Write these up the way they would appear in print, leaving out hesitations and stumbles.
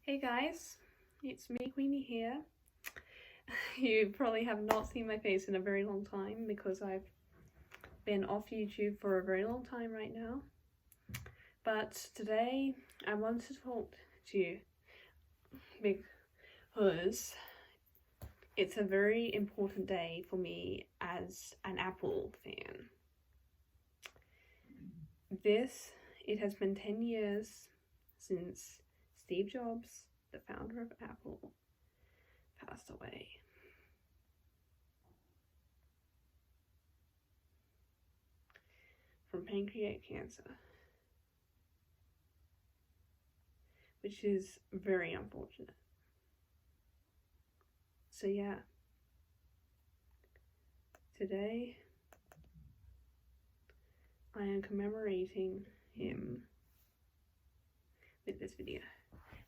Hey guys, it's me, Queenie here. You probably have not seen my face in a very long time because I've been off YouTube for a very long time right now. But today I want to talk to you because it's a very important day for me as an Apple fan. It has been 10 years since Steve Jobs, the founder of Apple, passed away. From pancreatic cancer, which is very unfortunate. So yeah, today I am commemorating him with this video.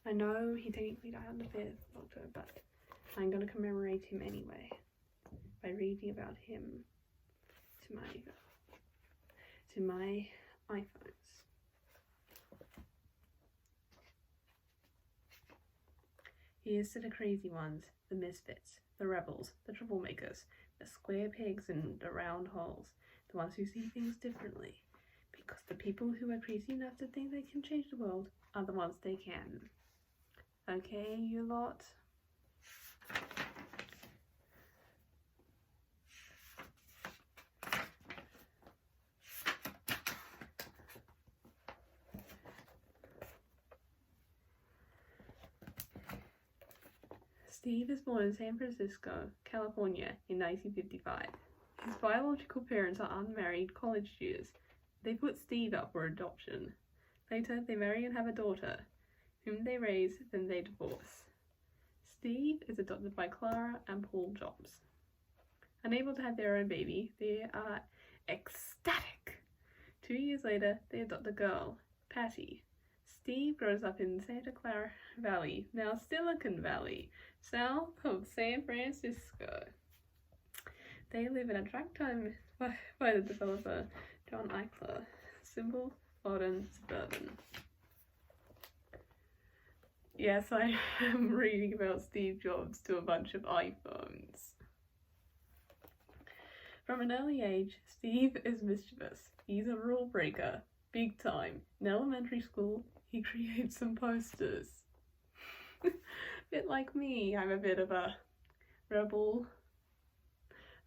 I know he technically died on the 5th of October, but I'm going to commemorate him anyway by reading about him to my iPhones. Here's to the crazy ones, the misfits, the rebels, the troublemakers, the square pegs and the round holes, the ones who see things differently, because the people who are crazy enough to think they can change the world are the ones they can. Okay, you lot? Steve was born in San Francisco, California in 1955. His biological parents are unmarried college students. They put Steve up for adoption. Later, they marry and have a daughter, whom they raise, then they divorce. Steve is adopted by Clara and Paul Jobs. Unable to have their own baby, they are ecstatic. 2 years later, they adopt a girl, Patty. Steve grows up in Santa Clara Valley, now Silicon Valley, south of San Francisco. They live in a tract owned by the developer John Eichler. Simple, modern, suburban. Yes, I am reading about Steve Jobs to a bunch of iPhones. From an early age, Steve is mischievous. He's a rule breaker, big time. In elementary school, he creates some posters. Bit like me, I'm a bit of a rebel,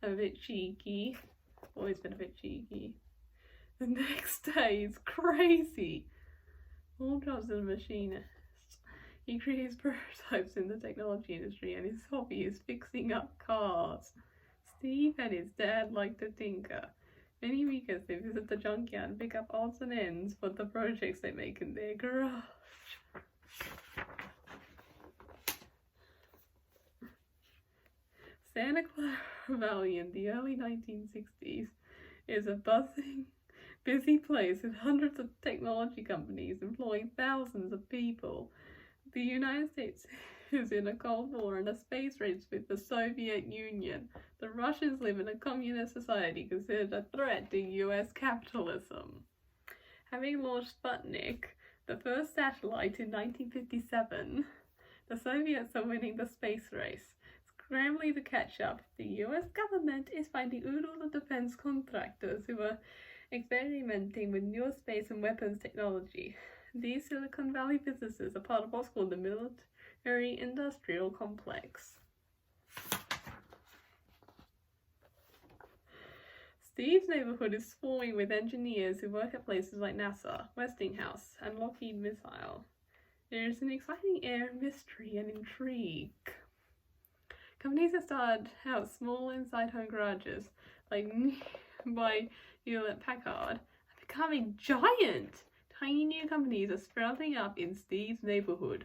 a bit cheeky, always been a bit cheeky. The next day is crazy. Paul Jobs is a machinist. He creates prototypes in the technology industry and his hobby is fixing up cars. Steve and his dad like to tinker. Many weekends they visit the junkyard and pick up odds and ends for the projects they make in their garage. Santa Clara Valley in the early 1960s is a buzzing, busy place with hundreds of technology companies employing thousands of people. The United States is in a Cold War and a space race with the Soviet Union. The Russians live in a communist society considered a threat to US capitalism. Having launched Sputnik, the first satellite in 1957, the Soviets are winning the space race. Scrambling to catch up, the US government is finding oodles of defense contractors who are experimenting with new space and weapons technology. These Silicon Valley businesses are part of what's called the military-industrial complex. Steve's neighborhood is swarming with engineers who work at places like NASA, Westinghouse, and Lockheed Missile. There is an exciting air of mystery and intrigue. Companies that started out small inside home garages, like by Hewlett-Packard, are becoming giant. Tiny new companies are sprouting up in Steve's neighborhood.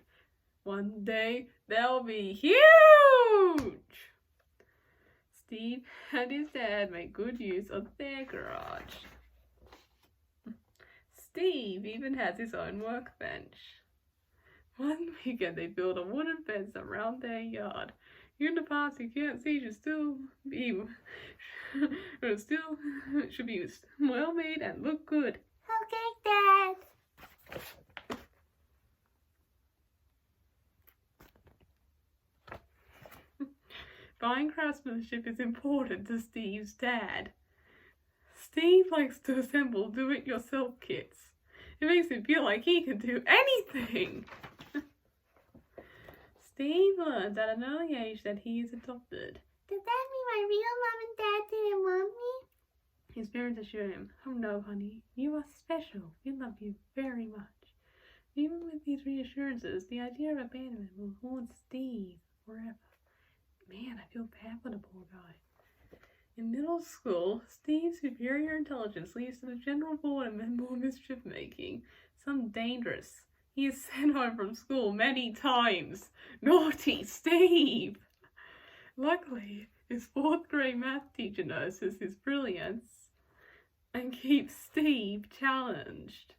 One day, they'll be huge! Steve and his dad make good use of their garage. Steve even has his own workbench. One weekend, they build a wooden fence around their yard. Even the parts you can't see should still be well made and look good. Okay, Dad. Fine craftsmanship is important to Steve's dad. Steve likes to assemble do-it-yourself kits. It makes him feel like he can do anything. Steve learns at an early age that he is adopted. Does that mean my real mom and dad didn't want me? His parents assure him, "Oh no, honey, you are special. We love you very much." Even with these reassurances, the idea of abandonment will haunt Steve forever. Man, I feel bad for the poor guy. In middle school, Steve's superior intelligence leads to the general boredom and more mischief-making. Some dangerous. He is sent home from school many times. Naughty Steve! Luckily, his fourth grade math teacher notices his brilliance and keeps Steve challenged.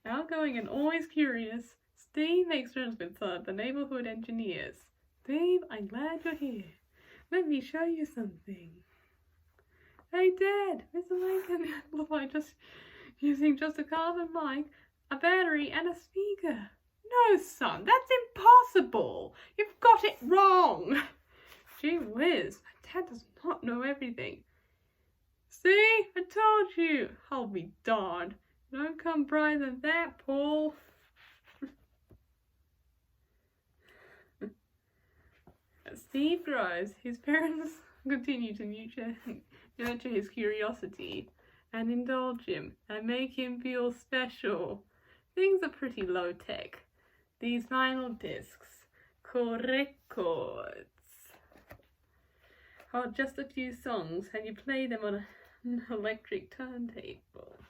Outgoing and always curious, Steve makes friends with some of the neighborhood engineers. "Steve, I'm glad you're here. Let me show you something." "Hey, Dad, Mr. Lincoln look like just using just a carbon mic, a battery, and a speaker." "No, son, that's impossible. You've got it wrong." "Gee whiz, my dad does not know everything." "See, I told you." "I'll be darned. Don't come brighter than that, Paul." As Steve grows, his parents continue to nurture his curiosity and indulge him and make him feel special. Things are pretty low-tech. These vinyl discs, called records, are just a few songs and you play them on an electric turntable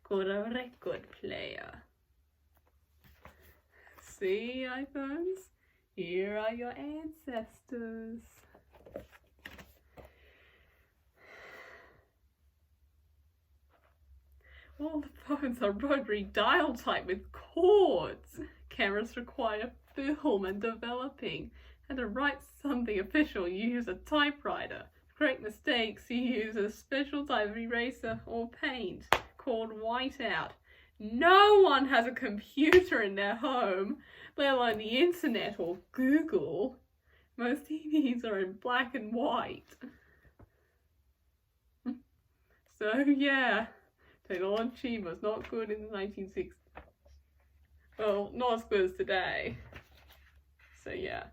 called a record player. See, iPhones? Here are your ancestors. All the phones are rotary dial type with cords. Cameras require film and developing. And to write something official, you use a typewriter. To correct mistakes, you use a special type of eraser or paint called whiteout. No one has a computer in their home, let alone the internet or Google. Most TVs are in black and white. So yeah, technology was not good in the 1960s. Well, not as good as today. So yeah,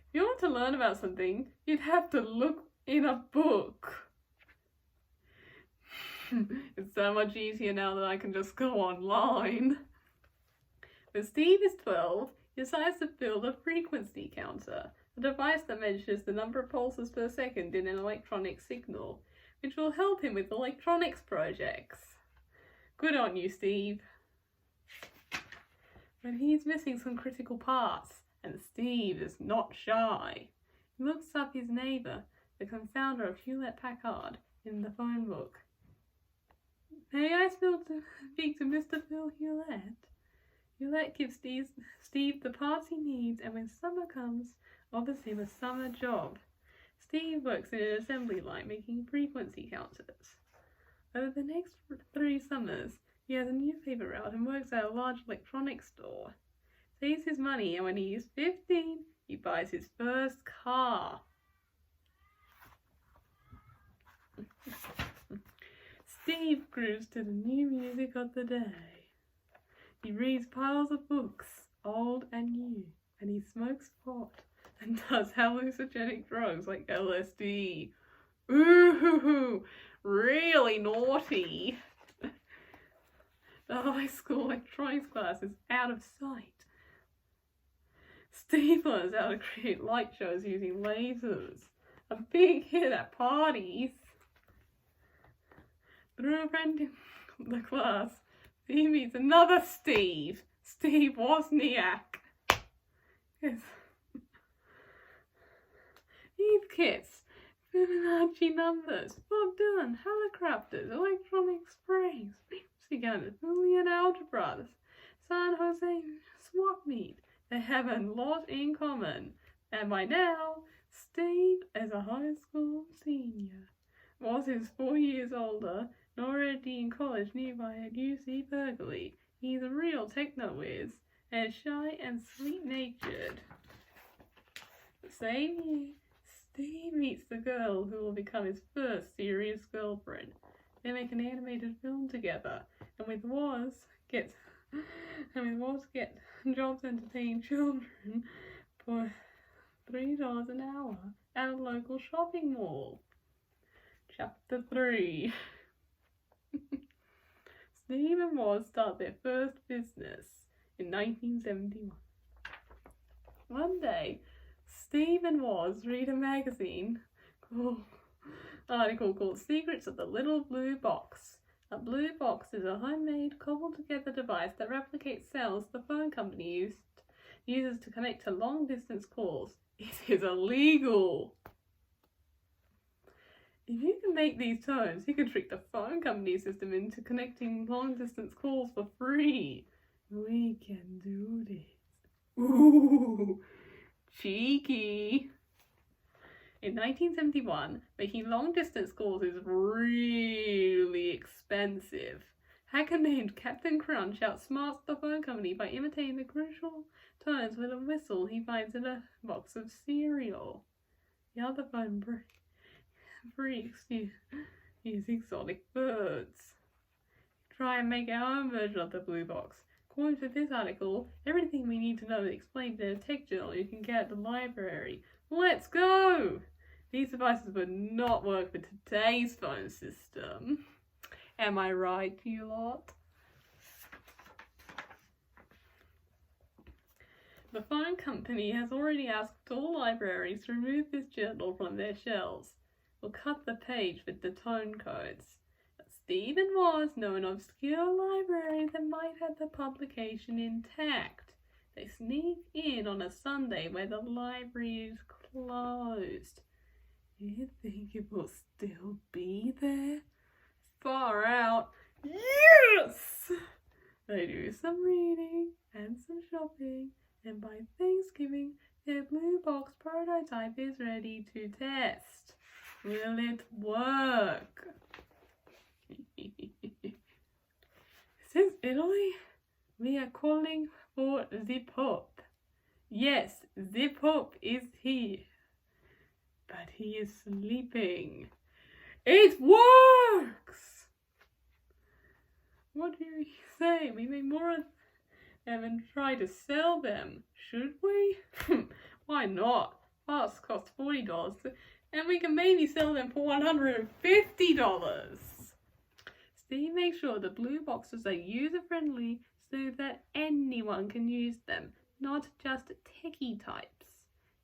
if you want to learn about something, you'd have to look in a book. It's so much easier now that I can just go online. When Steve is 12, he decides to build a frequency counter, a device that measures the number of pulses per second in an electronic signal, which will help him with electronics projects. Good on you, Steve. But he's missing some critical parts, and Steve is not shy. He looks up his neighbour, the confounder of Hewlett-Packard, in the phone book. "May I speak to Mr. Phil Hewlett?" Hewlett gives Steve the parts he needs, and when summer comes, offers him a summer job. Steve works in an assembly line making frequency counters. Over the next 3 summers, he has a newspaper route and works at a large electronics store. Saves his money, and when he is 15, he buys his first car. Steve grooves to the new music of the day. He reads piles of books, old and new, and he smokes pot and does hallucinogenic drugs like LSD. Ooh, really naughty. The high school electronics class is out of sight. Steve learns how to create light shows using lasers. A big hit at parties. Through a friend in the class, he meets another Steve Wozniak. Yes. These kits, Fibonacci numbers, Bob Dylan, helicopters, electronic springs, frequency counters, Boolean algebras, San Jose swap meet. They have a lot in common. And by now, Steve is a high school senior. Woz is 4 years older and already in college nearby at UC Berkeley. He's a real techno-whiz, and shy and sweet-natured. The same year, Steve meets the girl who will become his first serious girlfriend. They make an animated film together, and with Woz get jobs entertaining children for $3 an hour at a local shopping mall. Chapter 3. Steve and Woz start their first business in 1971. One day, Steve and Woz read a magazine article called Secrets of the Little Blue Box. A blue box is a homemade, cobbled-together device that replicates cells the phone company uses to connect to long-distance calls. It is illegal. If you can make these tones, you can trick the phone company system into connecting long-distance calls for free. We can do this. Ooh, cheeky. In 1971, making long-distance calls is really expensive. Hacker named Captain Crunch outsmarts the phone company by imitating the crucial tones with a whistle he finds in a box of cereal. The other phone freaks use exotic birds. Try and make our own version of the blue box. According to this article, everything we need to know is explained in a tech journal you can get at the library. Let's go! These devices would not work with today's phone system. Am I right, you lot? The phone company has already asked all libraries to remove this journal from their shelves. We'll cut the page with the tone codes. Steve and Woz know an obscure library that might have the publication intact. They sneak in on a Sunday where the library is closed. You think it will still be there? Far out. Yes! They do some reading and some shopping, and by Thanksgiving, their blue box prototype is ready to test. Will it work? This is Italy. We are calling for the Pope. Yes, the Pope is here. But he is sleeping. It works! What do you say? We make more of them and try to sell them. Should we? Why not? Ours cost $40, and we can maybe sell them for $150. Steve makes sure the blue boxes are user-friendly so that anyone can use them, not just techie types.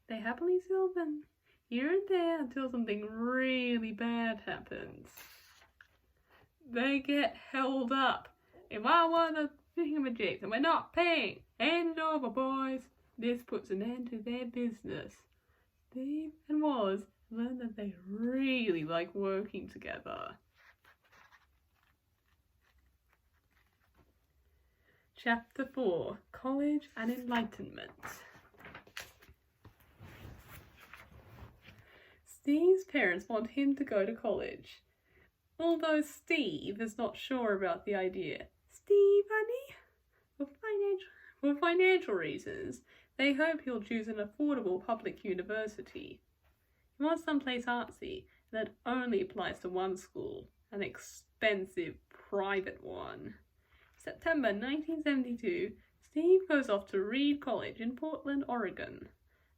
They happily sell them here and there until something really bad happens. They get held up. If I want a thingamajig and we're not paying, hand it over, boys. This puts an end to their business. Steve and Woz learned that they really like working together. Chapter 4, College and Enlightenment. Steve's parents want him to go to college, although Steve is not sure about the idea. Steve, honey, for financial reasons, they hope he'll choose an affordable public university. He wants someplace artsy that only applies to one school, an expensive private one. September 1972, Steve goes off to Reed College in Portland, Oregon.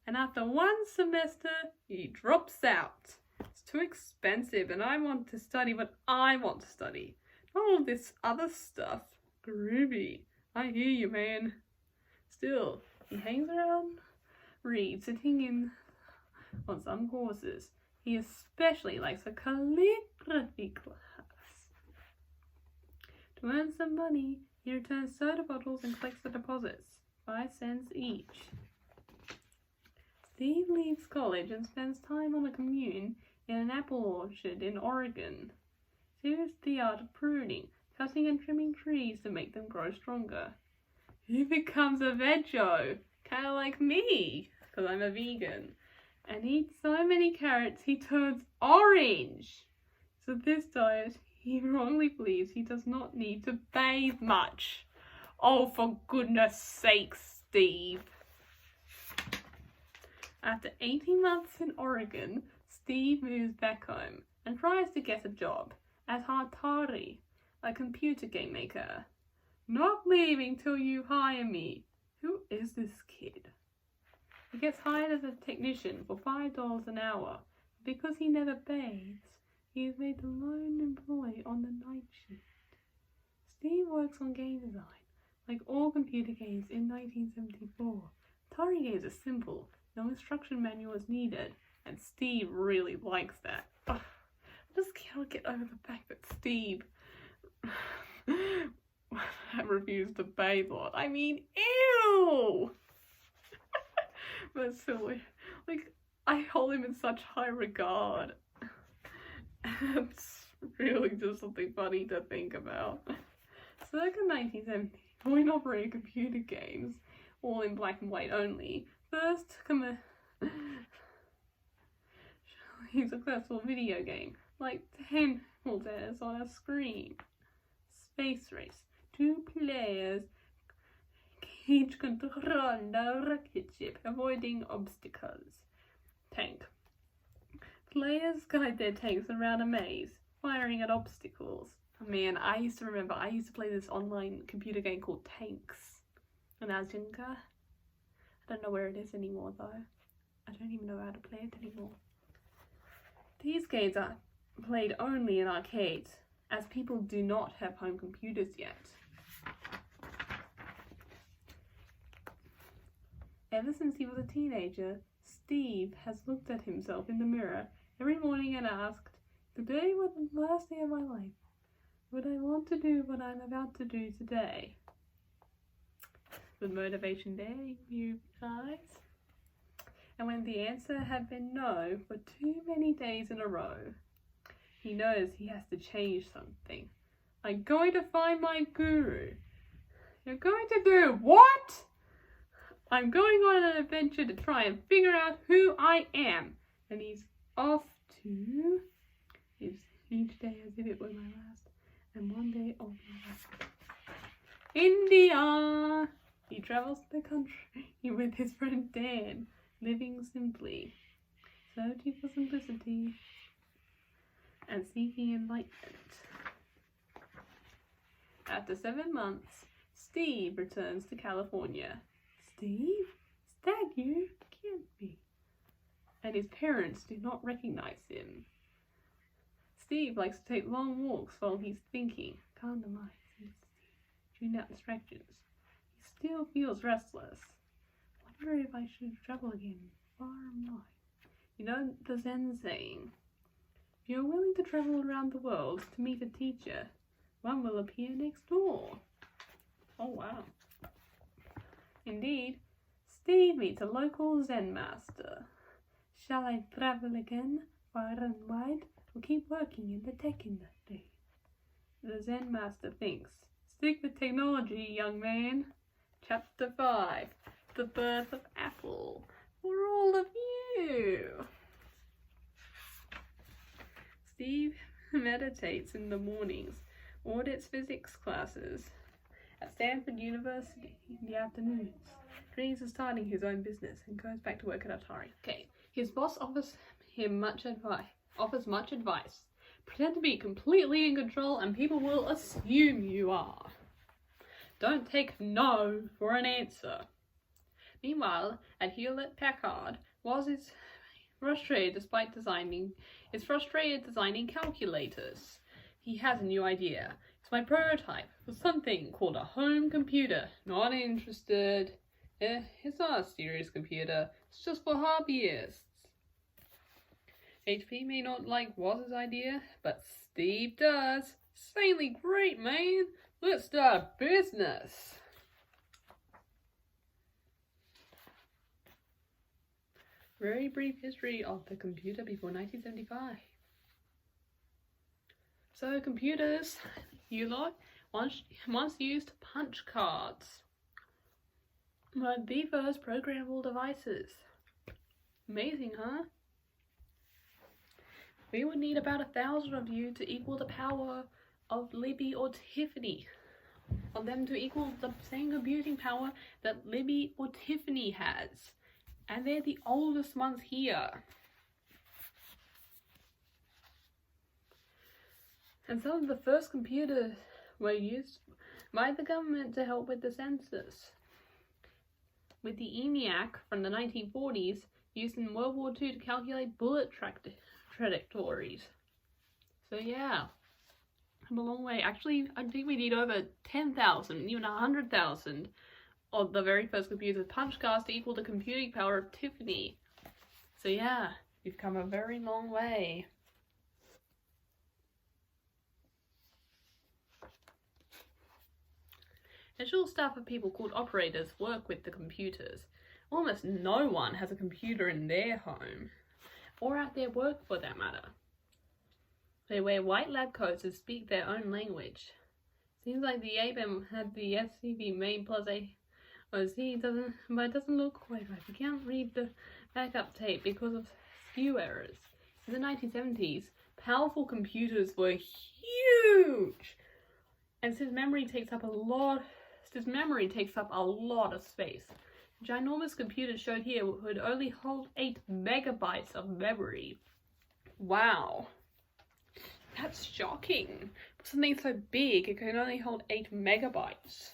And after one semester, he drops out. It's too expensive, and I want to study what I want to study. Not all this other stuff. Groovy. I hear you, man. Still, he hangs around Reed, sitting in on some courses. He especially likes a calligraphy class. To earn some money, he returns soda bottles and collects the deposits, 5 cents each. Steve leaves college and spends time on a commune in an apple orchard in Oregon. He learns the art of pruning, cutting and trimming trees to make them grow stronger. He becomes a veggie, kind of like me, because I'm a vegan, and eats so many carrots he turns orange. So this diet, he wrongly believes he does not need to bathe much. Oh, for goodness sakes, Steve. After 18 months in Oregon, Steve moves back home and tries to get a job at Atari, a computer game maker. Not leaving till you hire me. Who is this kid? He gets hired as a technician for $5 an hour. Because he never bathes, he is made the lone employee on the night shift. Steve works on game design, like all computer games in 1974. Atari games are simple, no instruction manual is needed, and Steve really likes that. Ugh, I just can't get over the fact that Steve refused to bathe a lot. I mean, ew! That's silly. Like, I hold him in such high regard. It's really just something funny to think about. Circa 1970, coin-operated computer games, all in black and white only, first a successful video game, like 10 voltaires on a screen. Space Race. 2 players each control a rocket ship, avoiding obstacles. Tank. Players guide their tanks around a maze, firing at obstacles. Oh man, I used to play this online computer game called Tanks when I was younger. I don't know where it is anymore though. I don't even know how to play it anymore. These games are played only in arcades, as people do not have home computers yet. Ever since he was a teenager, Steve has looked at himself in the mirror every morning and asked, "Today was the last day of my life. Would I want to do what I'm about to do today?" The motivation there, you guys. And when the answer had been no for too many days in a row, he knows he has to change something. "I'm going to find my guru." "You're going to do what?" "I'm going on an adventure to try and figure out who I am." And he's off to each day as if it were my last, and one day of my last. India! He travels the country with his friend Dan, living simply, searching for simplicity and seeking enlightenment. After 7 months, Steve returns to California. "Steve? Is that you? Can't be." And his parents do not recognize him. Steve likes to take long walks while he's thinking. Calm the mind, tune out distractions. He still feels restless. Wonder if I should travel again, far and wide. You know the Zen saying, if you're willing to travel around the world to meet a teacher, one will appear next door. Oh wow. Indeed, Steve meets a local Zen master. "Shall I travel again, far and wide, or keep working in the tech industry?" The Zen master thinks, "Stick with technology, young man." Chapter 5. The Birth of Apple. For all of you. Steve meditates in the mornings, audits physics classes at Stanford University in the afternoons, dreams of starting his own business, and goes back to work at Atari. Okay, his boss offers much advice. Pretend to be completely in control and people will assume you are. Don't take no for an answer. Meanwhile, at Hewlett-Packard, Woz is frustrated designing calculators. He has a new idea. It's my prototype for something called a home computer. Not interested. It's not a serious computer. It's just for hobbyists. HP may not like Woz's idea, but Steve does. Insanely great, man. Let's start a business. Very brief history of the computer before 1975. So computers, you lot, once used punch cards. But the first programmable devices. Amazing, huh? We would need about 1,000 of you to equal the power of Libby or Tiffany on them to equal the same computing power that Libby or Tiffany has. And they're the oldest ones here. And some of the first computers were used by the government to help with the census, with the ENIAC from the 1940s used in World War II to calculate bullet trajectories. So yeah, come a long way. Actually, I think we need over 10,000, even 100,000 of the very first computers with punch cards to equal the computing power of Tiffany. So yeah, we've come a very long way. A short staff of people called operators work with the computers. Almost no one has a computer in their home, or at their work for that matter. They wear white lab coats and speak their own language. Seems like the ABEM had the SCV main plus A OZ but it doesn't look quite right. We can't read the backup tape because of skew errors. In the 1970s, powerful computers were huge, and since memory takes up a lot of space. Ginormous computers showed here would only hold 8 megabytes of memory. Wow. That's shocking. For something so big, it can only hold 8 megabytes.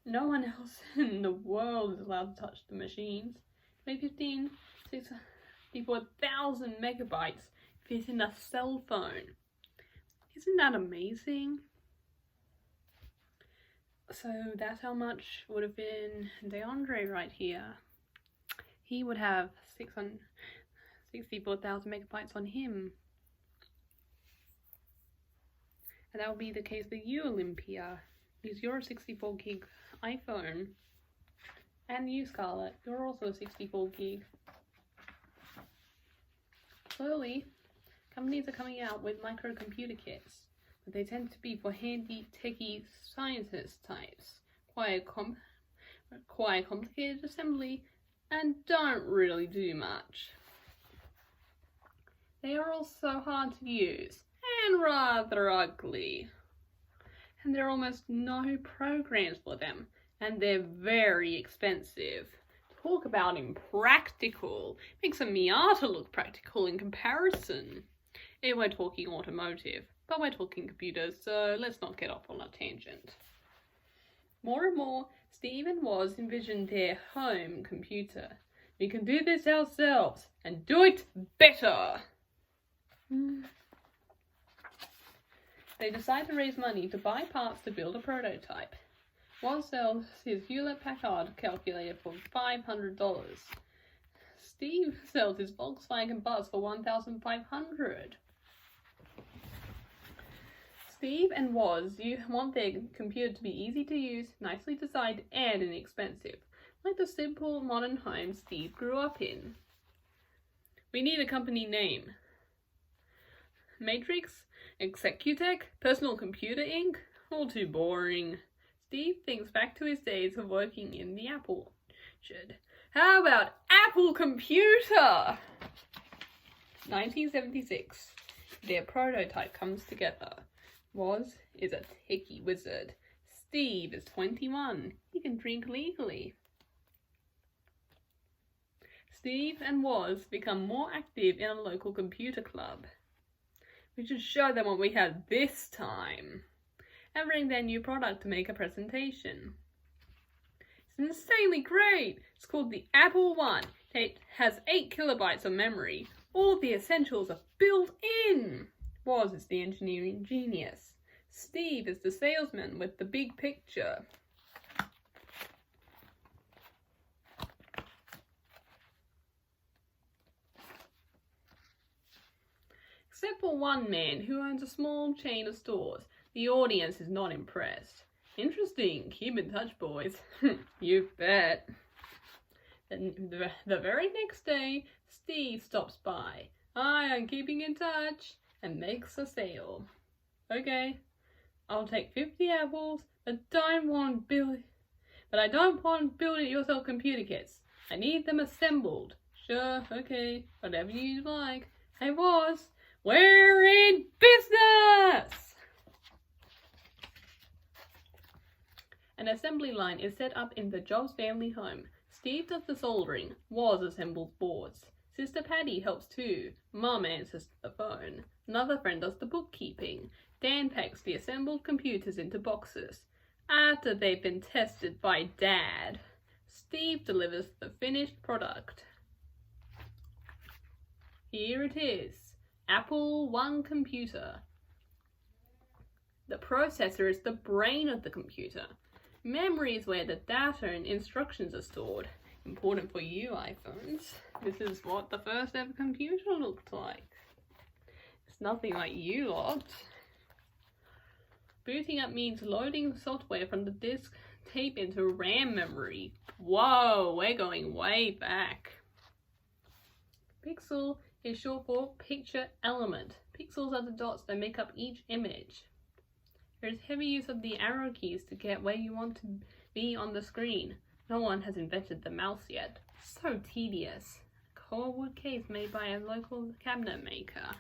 No one else in the world is allowed to touch the machines. 2015, 64,000 megabytes fit in a cell phone. Isn't that amazing? So that's how much would have been DeAndre right here. He would have 64,000 megabytes on him. And that would be the case with you, Olympia. Use your 64 gig iPhone. And you, Scarlett, you're also a 64 gig. Slowly, companies are coming out with microcomputer kits, but they tend to be for handy, techie scientist types. Quite complicated assembly, and don't really do much. They are also hard to use, and rather ugly. And there are almost no programs for them, and they're very expensive. Talk about impractical. Makes a Miata look practical in comparison. Here we're talking automotive, but we're talking computers, so let's not get off on a tangent. More and more, Steve and Woz envisioned their home computer. We can do this ourselves, and do it better! They decide to raise money to buy parts to build a prototype. Woz sells his Hewlett-Packard calculator for $500. Steve sells his Volkswagen Buzz for $1,500. Steve and Woz want their computer to be easy to use, nicely designed, and inexpensive, like the simple modern home Steve grew up in. We need a company name. Matrix? Executech? Personal Computer Inc.? All too boring. Steve thinks back to his days of working in the Apple orchard. How about Apple Computer? 1976. Their prototype comes together. Woz is a techie wizard. Steve is 21. He can drink legally. Steve and Woz become more active in a local computer club. We should show them what we had this time, and bring their new product to make a presentation. It's insanely great! It's called the Apple I. It has 8 kilobytes of memory. All the essentials are built in. Woz is the engineering genius. Steve is the salesman with the big picture. Except for one man who owns a small chain of stores, the audience is not impressed. Interesting, keep in touch, boys. You bet. And the very next day, Steve stops by. Hi, I'm keeping in touch, and makes a sale. Okay, I'll take 50 apples, but I don't want build-it-yourself computer kits. I need them assembled. Sure, okay, whatever you like. Hey, boss. We're in business! An assembly line is set up in the Jobs family home. Steve does the soldering. Woz assembles boards. Sister Patty helps too. Mum answers the phone. Another friend does the bookkeeping. Dan packs the assembled computers into boxes. After they've been tested by Dad, Steve delivers the finished product. Here it is. Apple I computer. The processor is the brain of the computer. Memory is where the data and instructions are stored. Important for you iPhones. This is what the first ever computer looked like. It's nothing like you lot. Booting up means loading software from the disk tape into RAM memory. Whoa, we're going way back. Pixel is short for picture element. Pixels are the dots that make up each image. There is heavy use of the arrow keys to get where you want to be on the screen. No one has invented the mouse yet. So tedious. A core wood case made by a local cabinet maker.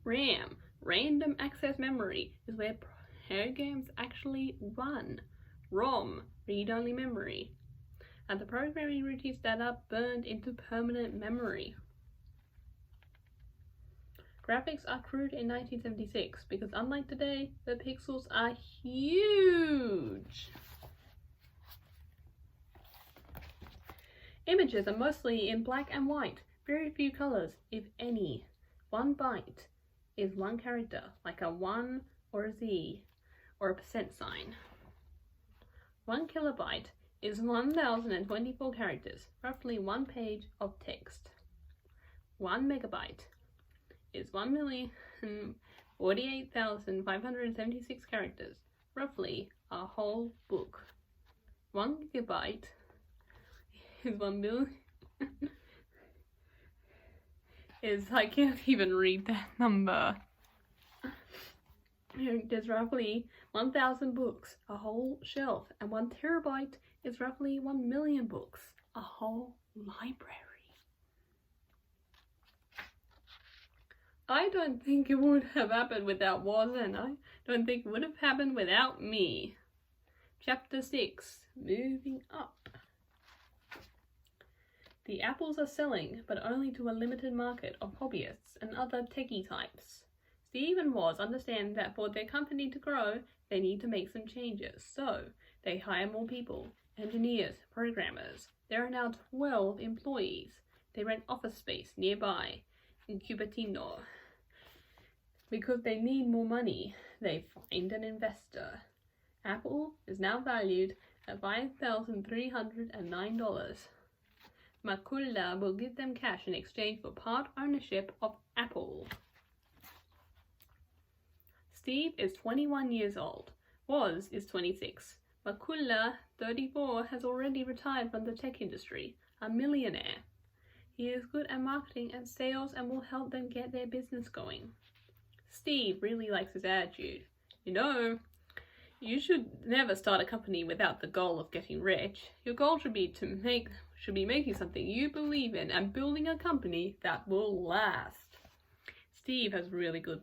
RAM, random access memory, is where programs actually run. ROM, read-only memory. And the programming routines that are burned into permanent memory. Graphics are crude in 1976 because unlike today, the pixels are huge. Images are mostly in black and white, very few colors, if any. 1 byte is 1 character, like a 1 or a Z or a % sign. 1 kilobyte is 1024 characters, roughly 1 page of text. 1 megabyte is 1,048,576 characters, roughly a whole book. 1 gigabyte is 1 billion. I can't even read that number. There's roughly 1,000 books, a whole shelf, and 1 terabyte is roughly 1 million books, a whole library. I don't think it would have happened without Woz, and I don't think it would have happened without me. Chapter 6, Moving Up. The apples are selling, but only to a limited market of hobbyists and other techie types. Steve and Woz understand that for their company to grow, they need to make some changes, so they hire more people, engineers, programmers. There are now 12 employees. They rent office space nearby in Cupertino. Because they need more money, they find an investor. Apple is now valued at $5,309. Makulla will give them cash in exchange for part ownership of Apple. Steve is 21 years old. Woz is 26. Makulla, 34, has already retired from the tech industry, a millionaire. He is good at marketing and sales and will help them get their business going. Steve really likes his attitude. You know, you should never start a company without the goal of getting rich. Your goal should be making something you believe in and building a company that will last. Steve has really good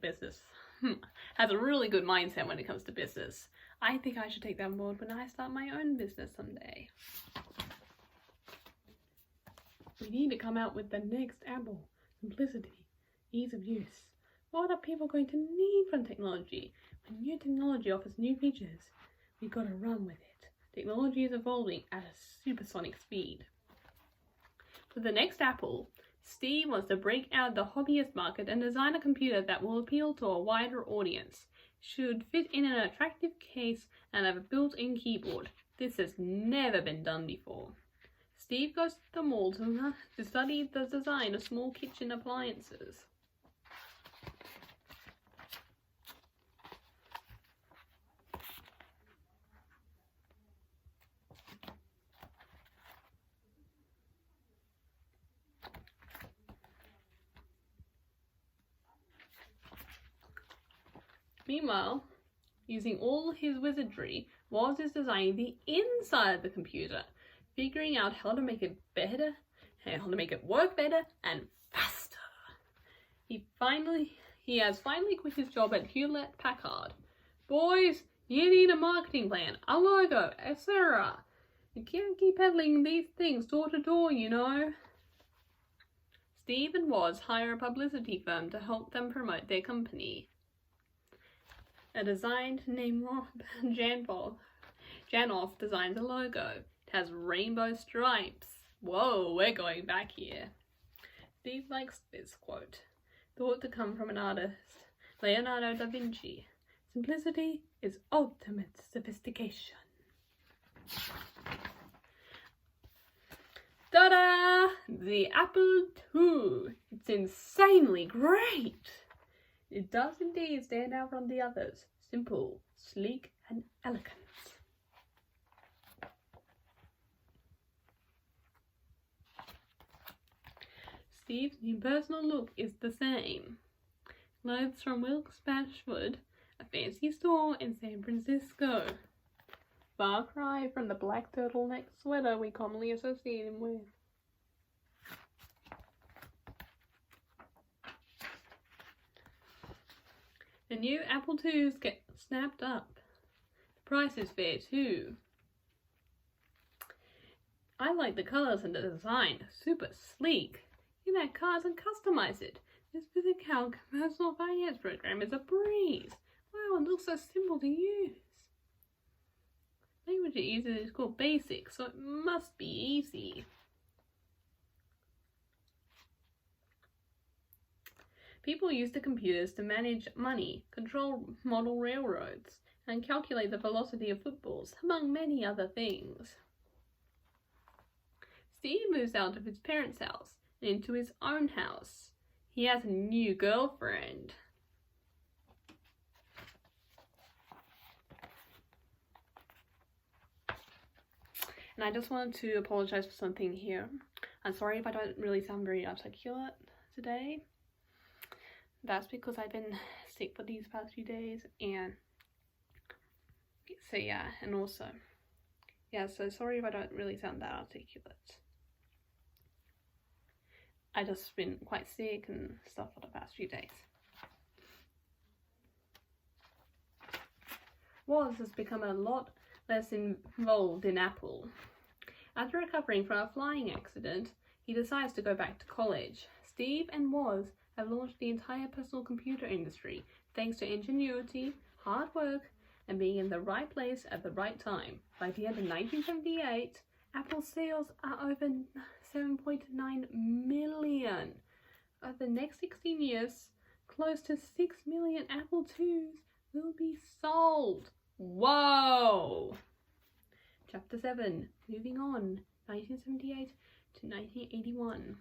has a really good mindset when it comes to business. I think I should take that on board when I start my own business someday. We need to come out with the next Apple. Simplicity, ease of use. What are people going to need from technology? When new technology offers new features, we gotta run with it. Technology is evolving at a supersonic speed. For the next Apple, Steve wants to break out the hobbyist market and design a computer that will appeal to a wider audience. Should fit in an attractive case and have a built-in keyboard. This has never been done before. Steve goes to the mall to study the design of small kitchen appliances. Meanwhile, using all his wizardry, Woz is designing the inside of the computer, figuring out how to make it better, how to make it work better and faster. He has finally quit his job at Hewlett Packard. Boys, You need a marketing plan, a logo, etc. You can't keep peddling these things door to door, you know. Steve and Woz hire a publicity firm to help them promote their company. A designer named Janoff designs a logo. It has rainbow stripes. Whoa, we're going back here. Steve likes this quote, thought to come from an artist, Leonardo da Vinci. Simplicity is ultimate sophistication. Ta-da! The Apple II. It's insanely great. It does indeed stand out from the others. Simple, sleek, and elegant. Steve's new personal look is the same. Clothes from Wilkes Bashford, a fancy store in San Francisco. Far cry from the black turtleneck sweater we commonly associate him with. The new Apple IIs get snapped up. The price is fair too. I like the colors and the design. Super sleek. You can add cards and customize it. This Visicalc personal finance program is a breeze. Wow, it looks so simple to use. Language it uses is called BASIC, so it must be easy. People use the computers to manage money, control model railroads, and calculate the velocity of footballs, among many other things. Steve moves out of his parents' house and into his own house. He has a new girlfriend. And I just wanted to apologize for something here. I'm sorry if I don't really sound very articulate today. That's because I've been sick for these past few days, and so yeah, and also, yeah, so sorry if I don't really sound that articulate. I just been quite sick and stuff for the past few days. Woz has become a lot less involved in Apple. After recovering from a flying accident, he decides to go back to college. Steve and Woz have launched the entire personal computer industry thanks to ingenuity, hard work, and being in the right place at the right time. By the end of 1978, Apple's sales are over 7.9 million. Over the next 16 years, close to 6 million Apple IIs will be sold. Whoa! Chapter 7, moving on, 1978 to 1981.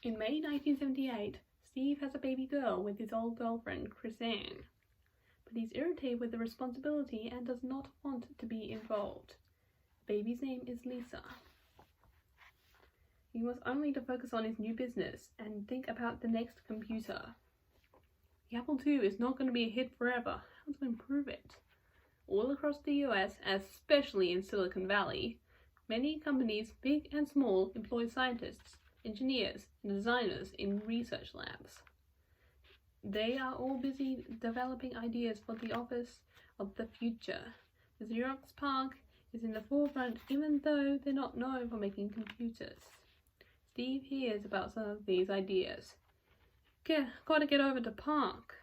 In May 1978, Steve has a baby girl with his old girlfriend, Chrisanne. But he's irritated with the responsibility and does not want to be involved. The baby's name is Lisa. He wants only to focus on his new business and think about the next computer. The Apple II is not going to be a hit forever. How to improve it? All across the US, especially in Silicon Valley, many companies, big and small, employ scientists, engineers, and designers in research labs. They are all busy developing ideas for the office of the future. The Xerox PARC is in the forefront even though they're not known for making computers. Steve hears about some of these ideas. Gotta get over to PARC.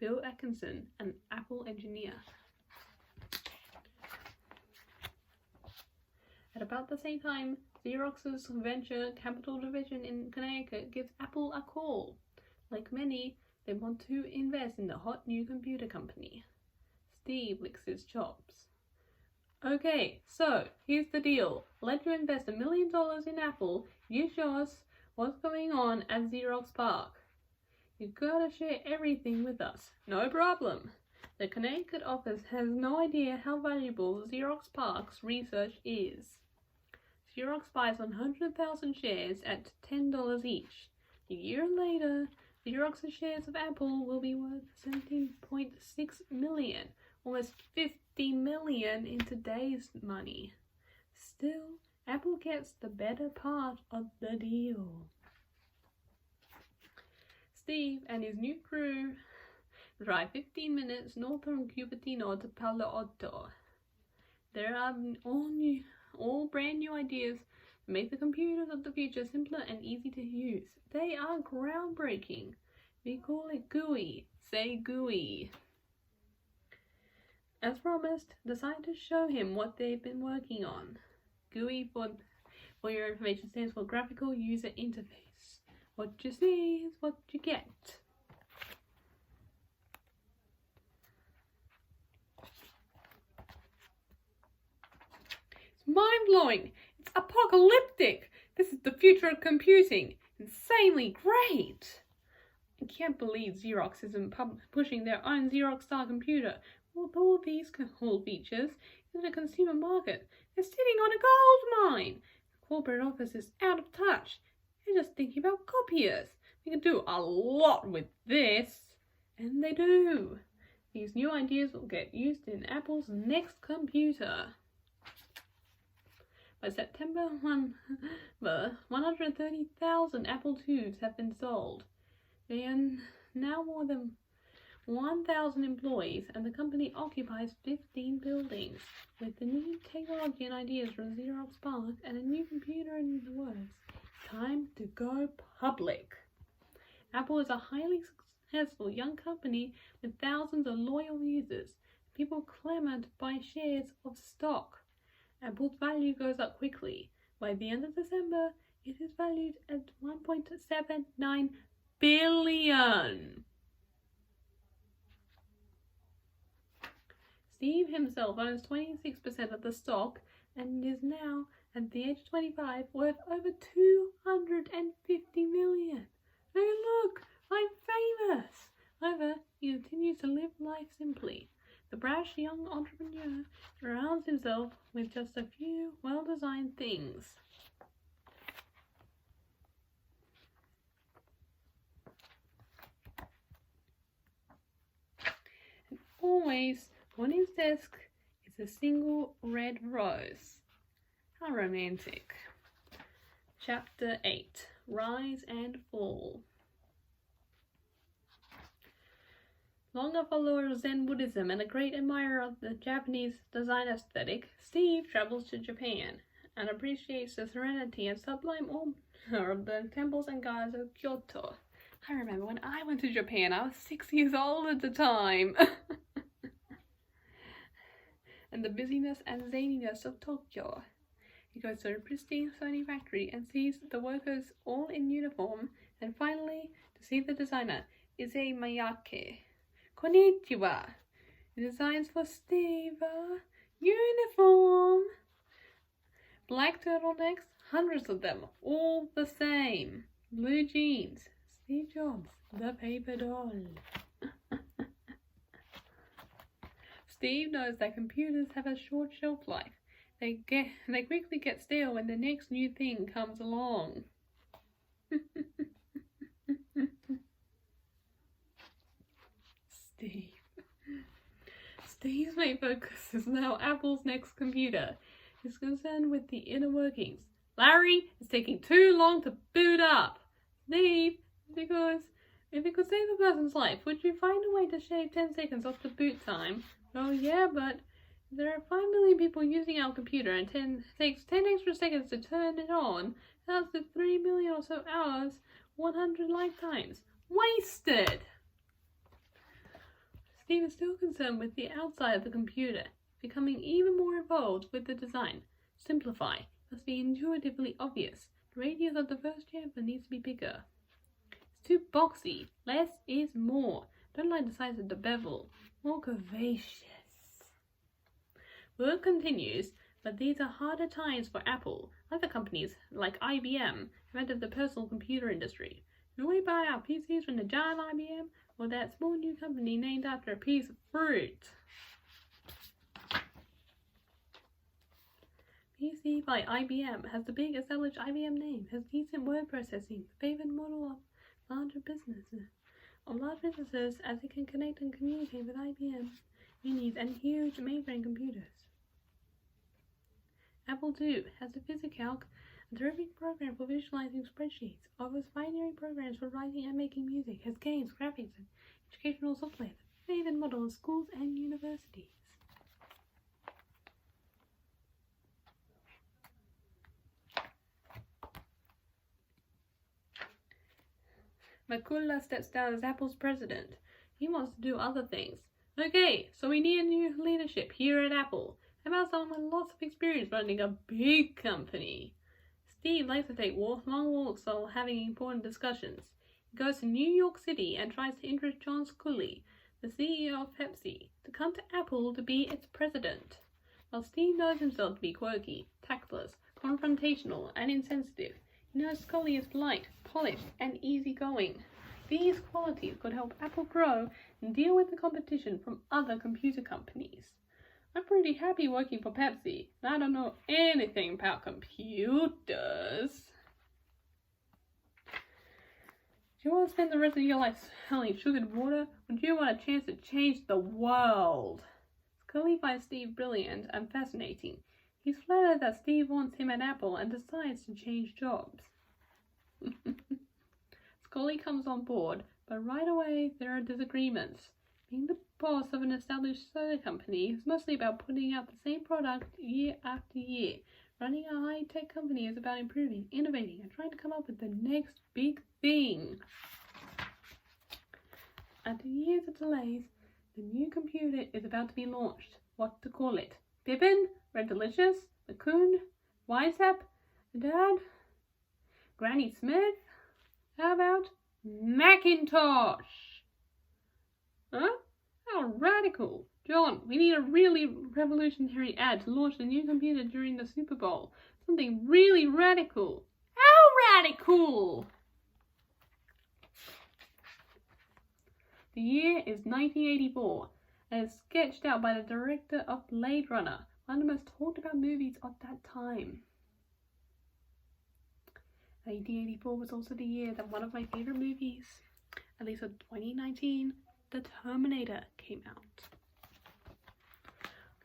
Bill Atkinson, an Apple engineer. At about the same time, Xerox's venture capital division in Connecticut gives Apple a call. Like many, they want to invest in the hot new computer company. Steve licks his chops. Okay, so here's the deal. Let you invest $1 million in Apple. You show us what's going on at Xerox PARC. You gotta share everything with us. No problem. The Connecticut office has no idea how valuable Xerox PARC's research is. Xerox buys 100,000 shares at $10 each. A year later, Xerox's shares of Apple will be worth $17.6 million, almost $50 million in today's money. Still, Apple gets the better part of the deal. Steve and his new crew Drive 15 minutes north from Cupertino to Palo Alto. There are all brand new ideas to make the computers of the future simpler and easy to use. They are groundbreaking. We call it GUI. Say GUI. As promised, the scientists show him what they've been working on. GUI, for your information, stands for Graphical User Interface. What you see is what you get. It's mind-blowing. It's apocalyptic. This is the future of computing. Insanely great. I can't believe Xerox isn't pushing their own Xerox-style computer with all these cool features in the consumer market. They're sitting on a gold mine. The corporate office is out of touch. They're just thinking about copiers. They can do a lot with this. And they do. These new ideas will get used in Apple's next computer. By September 130,000 Apple IIs have been sold. They are now more than 1,000 employees, and the company occupies 15 buildings. With the new technology and ideas from Xerox PARC and a new computer in the works, time to go public. Apple is a highly successful young company with thousands of loyal users. People clamor to buy shares of stock. Apple's value goes up quickly. By the end of December, it is valued at $1.79 billion. Steve himself owns 26% of the stock and is now, at the age of 25, worth over $250 million. Hey look, I'm famous! However, he continues to live life simply. The brash young entrepreneur surrounds himself with just a few well-designed things. And always on his desk is a single red rose. How romantic. Chapter 8. Rise and Fall. Long a follower of Zen Buddhism and a great admirer of the Japanese design aesthetic, Steve travels to Japan and appreciates the serenity and sublime order of the temples and gardens of Kyoto. I remember when I went to Japan, I was 6 years old at the time. And the busyness and zaniness of Tokyo. He goes to a pristine Sony factory and sees the workers all in uniform, and finally, to see the designer, Ise Miyake. Konnichiwa. He designs for Steve. Uniform. Black turtlenecks, hundreds of them, all the same. Blue jeans. Steve Jobs, the paper doll. Steve knows that computers have a short shelf life. They quickly get stale when the next new thing comes along. Steve's main focus is now Apple's next computer. He's concerned with the inner workings. Larry, it's taking too long to boot up. Steve, because if it could save a person's life, would you find a way to shave 10 seconds off the boot time? Oh yeah, but there are 5 million people using our computer and it takes 10 extra seconds to turn it on. That's the 3 million or so hours, 100 lifetimes. Wasted! Steve is still concerned with the outside of the computer, becoming even more involved with the design. Simplify must be intuitively obvious. The radius of the first chamfer needs to be bigger. It's too boxy. Less is more. Don't like the size of the bevel. More curvaceous. Work continues, but these are harder times for Apple. Other companies, like IBM, have entered the personal computer industry. Will we buy our PCs from the giant IBM or that small new company named after a piece of fruit? PC by IBM has the big established IBM name, has decent word processing, favored model of large businesses as it can connect and communicate with IBM minis and huge mainframe computers. Apple II has the PhysiCalc, a terrific program for visualizing spreadsheets, offers pioneering programs for writing and making music, has games, graphics, and educational software favoured model of schools and universities. McCullough steps down as Apple's president. He wants to do other things. Okay, so we need a new leadership here at Apple. How about someone with lots of experience running a big company? Steve likes to take long walks while having important discussions. He goes to New York City and tries to interest John Sculley, the CEO of Pepsi, to come to Apple to be its president. While Steve knows himself to be quirky, tactless, confrontational, and insensitive, he knows Sculley is polite, polished, and easygoing. These qualities could help Apple grow and deal with the competition from other computer companies. I'm pretty happy working for Pepsi, and I don't know anything about computers. Do you want to spend the rest of your life selling sugared water, or do you want a chance to change the world? Sculley finds Steve brilliant and fascinating. He's flattered that Steve wants him at Apple and decides to change jobs. Sculley comes on board, but right away there are disagreements. Being the boss of an established soda company is mostly about putting out the same product year after year. Running a high-tech company is about improving, innovating, and trying to come up with the next big thing. After years of delays, the new computer is about to be launched. What to call it? Pippin? Red Delicious? Cocoon? Wisap? Dad? Granny Smith? How about Macintosh? Huh? How radical! John, we need a really revolutionary ad to launch the new computer during the Super Bowl. Something really radical. How radical! The year is 1984 and is sketched out by the director of Blade Runner, one of the most talked about movies of that time. 1984 was also the year that one of my favorite movies, at least for 2019, The Terminator, came out.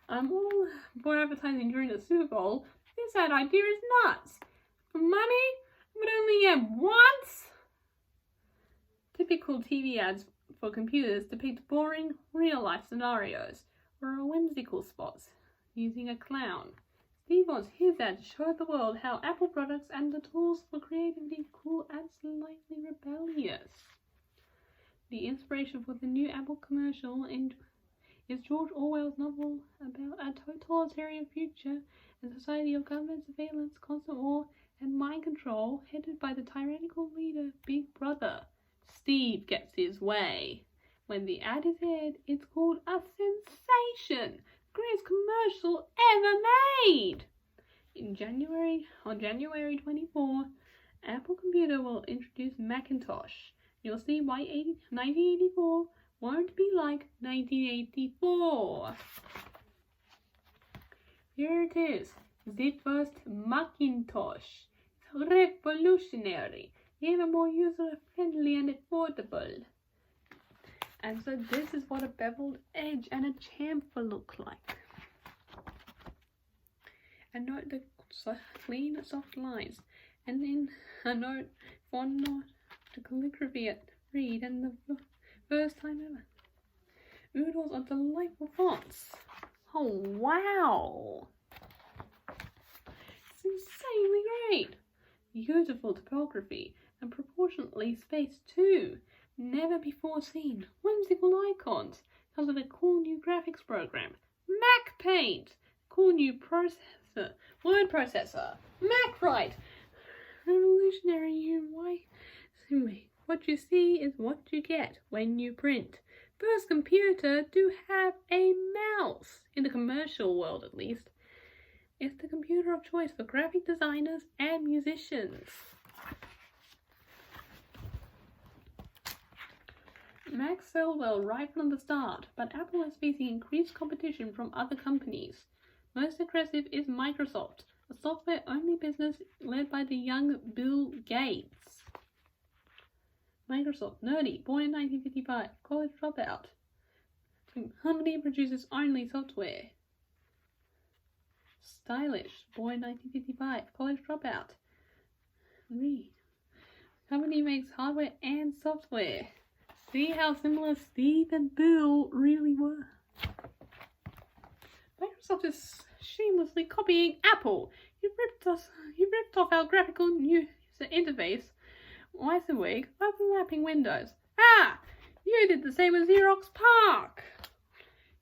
I'm all for advertising during the Super Bowl. This ad idea is nuts. For money, but only get once. Typical TV ads for computers depict boring, real-life scenarios or whimsical spots using a clown. Steve wants his ad to show the world how Apple products and the tools for creativity cool and slightly rebellious. The inspiration for the new Apple commercial is George Orwell's novel about a totalitarian future, a society of government surveillance, constant war, and mind control headed by the tyrannical leader Big Brother. Steve gets his way. When the ad is aired, it's called a sensation. Greatest commercial ever made! On January 24, Apple Computer will introduce Macintosh. You'll see why 1984 won't be like 1984. Here it is, the first Macintosh. It's revolutionary, even more user-friendly and affordable. And so this is what a beveled edge and a chamfer look like. And note the clean, soft lines. And then a note, font note, the calligraphy at read, and the first time ever. Oodles are delightful fonts. Oh wow! It's insanely great. Beautiful typography and proportionately spaced too. Never before seen. Whimsical icons. Comes with a cool new graphics program. Mac Paint. Cool new processor. Word processor. Mac Write. Revolutionary UI. What you see is what you get when you print. First computer to have a mouse. In the commercial world at least. It's the computer of choice for graphic designers and musicians. Macs sell well right from the start, but Apple is facing increased competition from other companies. Most aggressive is Microsoft, a software-only business led by the young Bill Gates. Microsoft, nerdy, born in 1955, college dropout. Company produces only software. Stylish, born in 1955, college dropout. Company makes hardware and software. See how similar Steve and Bill really were. Microsoft is shamelessly copying Apple. You ripped off our graphical user interface twice a week, overlapping windows. Ah! You did the same with Xerox PARC.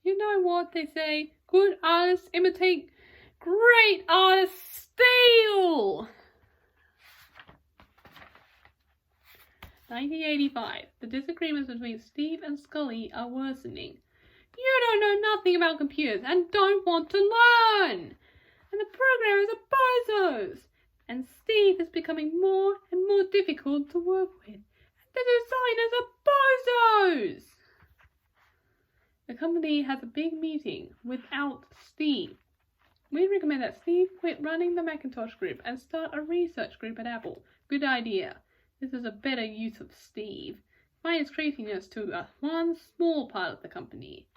You know what they say, good artists imitate great artists steal! 1985. The disagreements between Steve and Scully are worsening. You don't know nothing about computers and don't want to learn! And the programmers are bozos! And Steve is becoming more and more difficult to work with. And the designers are bozos! The company has a big meeting without Steve. We recommend that Steve quit running the Macintosh group and start a research group at Apple. Good idea. This is a better use of Steve. Find his craziness to one small part of the company.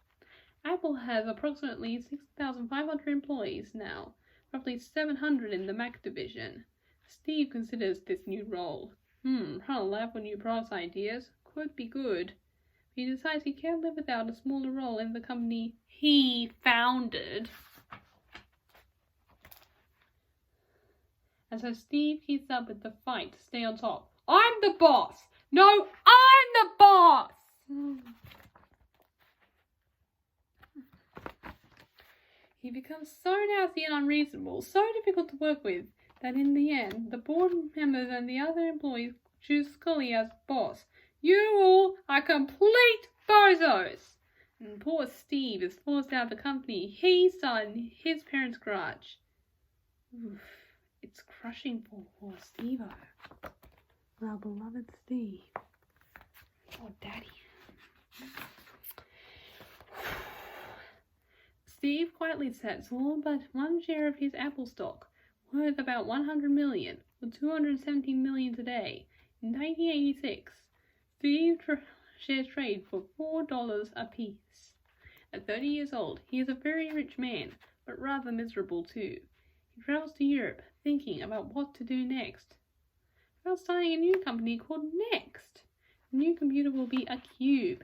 Apple has approximately 6,500 employees now, roughly 700 in the Mac division. Steve considers this new role. Trying to laugh when new product ideas could be good. He decides he can't live without a smaller role in the company he founded. And so Steve keeps up with the fight to stay on top. I'm the boss! No, I'm the boss! He becomes so nasty and unreasonable, so difficult to work with, that in the end, the board members and the other employees choose Scully as boss. You all are complete bozos! And poor Steve is forced out of the company he started in his parents' garage. Oof, it's crushing for poor Steve-o. Our beloved Steve. Oh, Daddy. Steve quietly sets all but one share of his Apple stock, worth about $100 million, or $217 million today. In 1986, Steve shares trade for $4 a piece. At 30 years old, he is a very rich man, but rather miserable too. He travels to Europe, thinking about what to do next. About starting a new company called Next. The new computer will be a cube.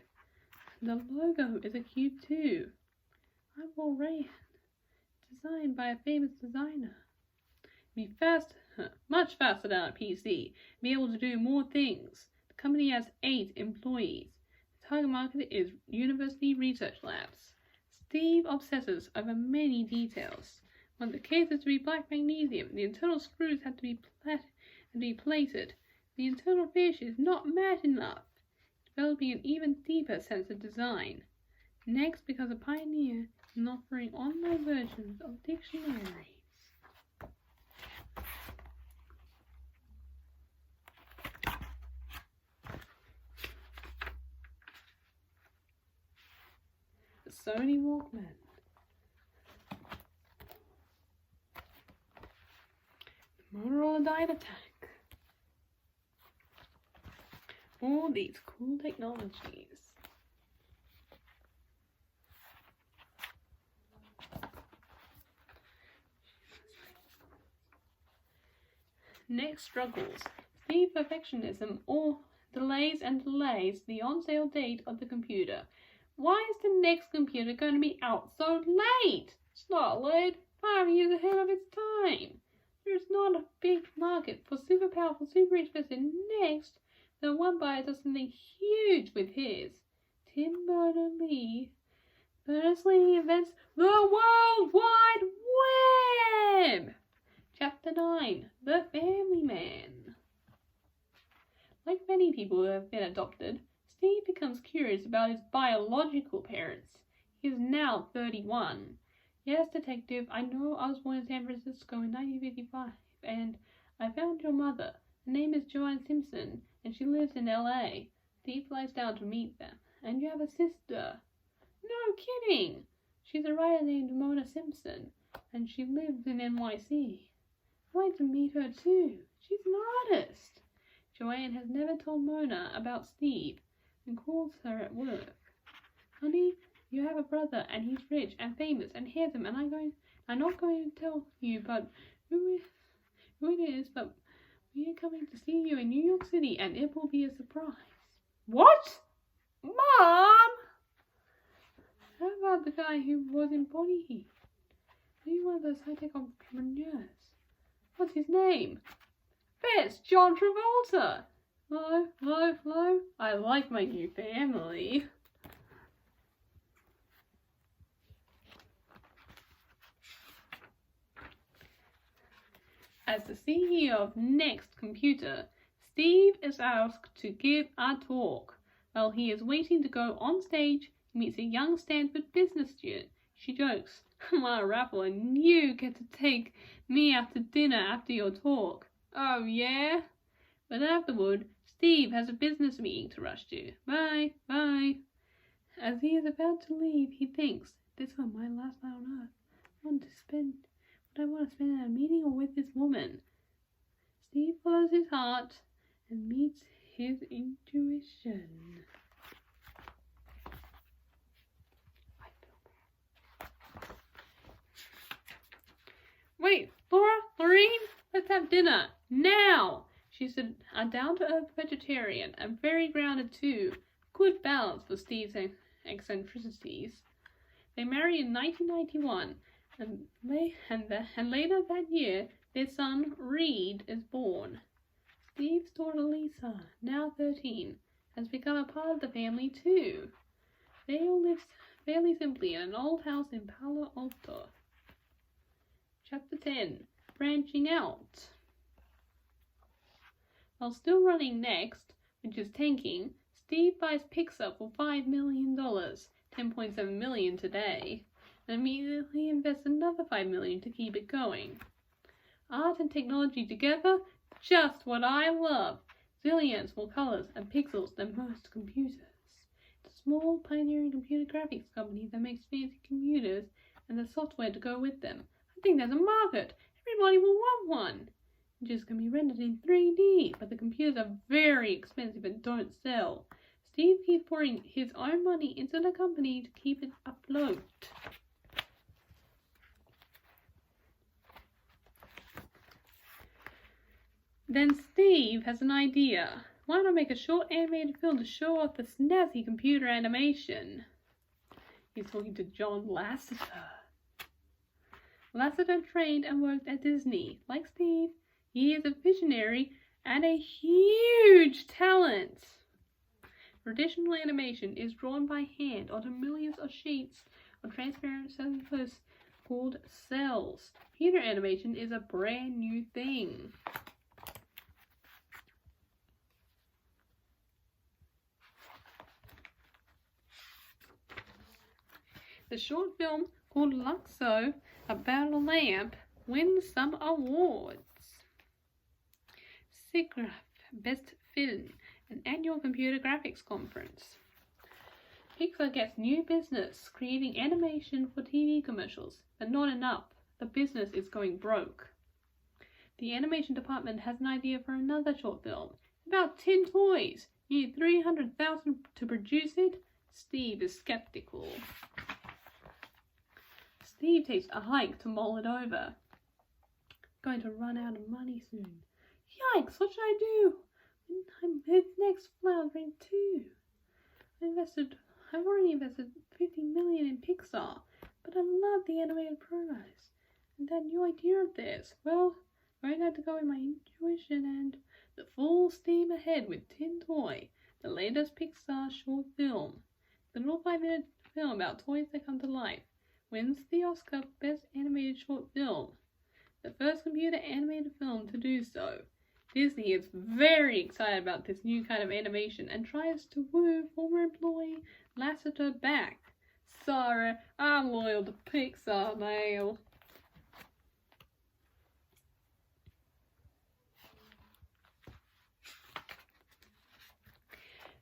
The logo is a cube too. Eyeball Ray, designed by a famous designer. Be fast, much faster than a PC. Be able to do more things. The company has 8 employees. The target market is university research labs. Steve obsesses over many details. Want the cases to be black magnesium. The internal screws have to be plated. The internal finish is not matte enough. Developing an even deeper sense of design. Next becomes a pioneer in offering online versions of dictionaries. The Sony Walkman. The Motorola Diet Attack. All these cool technologies. Next struggles. Steve perfectionism or delays the on-sale date of the computer. Why is the next computer going to be out so late? It's not late. 5 years ahead of its time. There's not a big market for super powerful, super expensive Next. The one buyer does something huge with his. Tim Berners-Lee invents the World Wide Web! Chapter 9. The Family Man. Like many people who have been adopted, Steve becomes curious about his biological parents. He is now 31. Yes, detective, I know I was born in San Francisco in 1955, and I found your mother. Her name is Joanne Simpson, and she lives in L.A. Steve flies down to meet them. And you have a sister. No kidding! She's a writer named Mona Simpson, and she lives in NYC. I'd like to meet her too. She's an artist. Joanne has never told Mona about Steve and calls her at work. Honey, you have a brother and he's rich and famous and handsome, and I'm not going to tell you but who it is, but we are coming to see you in New York City and it will be a surprise. What? Mom! How about the guy who was in Body Heat? He's one of those high-tech entrepreneurs. What's his name? It's John Travolta! Hello, hello, hello? I like my new family. As the CEO of Next Computer, Steve is asked to give a talk. While he is waiting to go on stage, he meets a young Stanford business student. She jokes, "I'm a raffle and you get to take me out to dinner after your talk." "Oh yeah?" But afterward, Steve has a business meeting to rush to. Bye, bye. As he is about to leave, he thinks, "This was my last night on Earth. I want to spend at a meeting or with this woman." Steve follows his heart and meets his intuition. "Wait, Lorraine, let's have dinner, now!" She's a down-to-earth vegetarian and very grounded too. Good balance for Steve's eccentricities. They marry in 1991, and later that year, their son, Reed, is born. Steve's daughter, Lisa, now 13, has become a part of the family too. They all live fairly simply in an old house in Palo Alto. Chapter 10. Branching Out. While still running Next, which is tanking, Steve buys Pixar for $5 million, $10.7 million today, and immediately invests another $5 million to keep it going. Art and technology together, just what I love. Zillions more colors and pixels than most computers. It's a small, pioneering computer graphics company that makes fancy computers and the software to go with them. I think there's a market. Everybody will want one. It just can be rendered in 3D, but the computers are very expensive and don't sell. Steve keeps pouring his own money into the company to keep it afloat. Then Steve has an idea. Why not make a short animated film to show off the snazzy computer animation? He's talking to John Lasseter. Lasseter trained and worked at Disney. Like Steve, he is a visionary and a huge talent. Traditional animation is drawn by hand onto millions of sheets of transparent cellulose called cells. Computer animation is a brand new thing. The short film called Luxo, about a lamp, wins some awards. SIGGRAPH, Best Film, an annual computer graphics conference. Pixar gets new business, creating animation for TV commercials, but not enough. The business is going broke. The animation department has an idea for another short film, about 10 toys. You need $300,000 to produce it? Steve is skeptical. Steve takes a hike to mull it over. Going to run out of money soon. Yikes, what should I do? His next flowering too. I've already invested $50 million in Pixar, but I love the animated programs. And that new idea of theirs, well, I'm going to have to go with my intuition and the full steam ahead with Tin Toy, the latest Pixar short film. The little 5-minute film about toys that come to life wins the Oscar for Best Animated Short Film, the first computer animated film to do so. Disney is very excited about this new kind of animation and tries to woo former employee Lasseter back. Sorry, I'm loyal to Pixar now.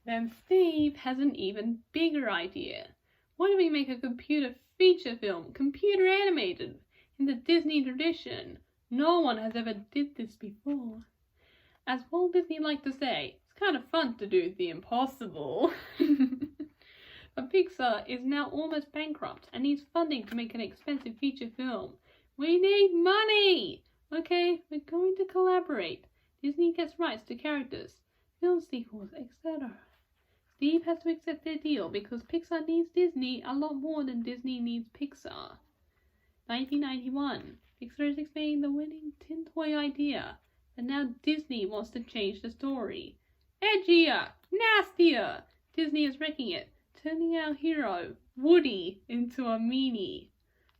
Then Steve has an even bigger idea. Why don't we make a computer feature film, computer animated, in the Disney tradition? No one has ever did this before. As Walt Disney liked to say, it's kind of fun to do the impossible. But Pixar is now almost bankrupt and needs funding to make an expensive feature film. We need money! Okay, we're going to collaborate. Disney gets rights to characters, film sequels, etc. Steve has to accept their deal because Pixar needs Disney a lot more than Disney needs Pixar. 1991. Pixar is expanding the winning tin toy idea, but now Disney wants to change the story. Edgier! Nastier! Disney is wrecking it, turning our hero, Woody, into a meanie.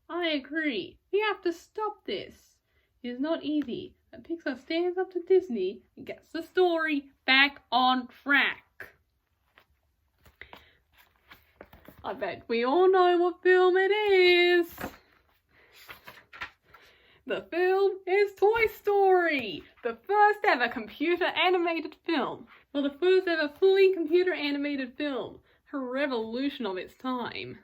I agree. We have to stop this. It is not easy, but Pixar stands up to Disney and gets the story back on track. I bet we all know what film it is. The film is Toy Story, the first ever computer animated film. Well, the first ever fully computer animated film. A revolution of its time.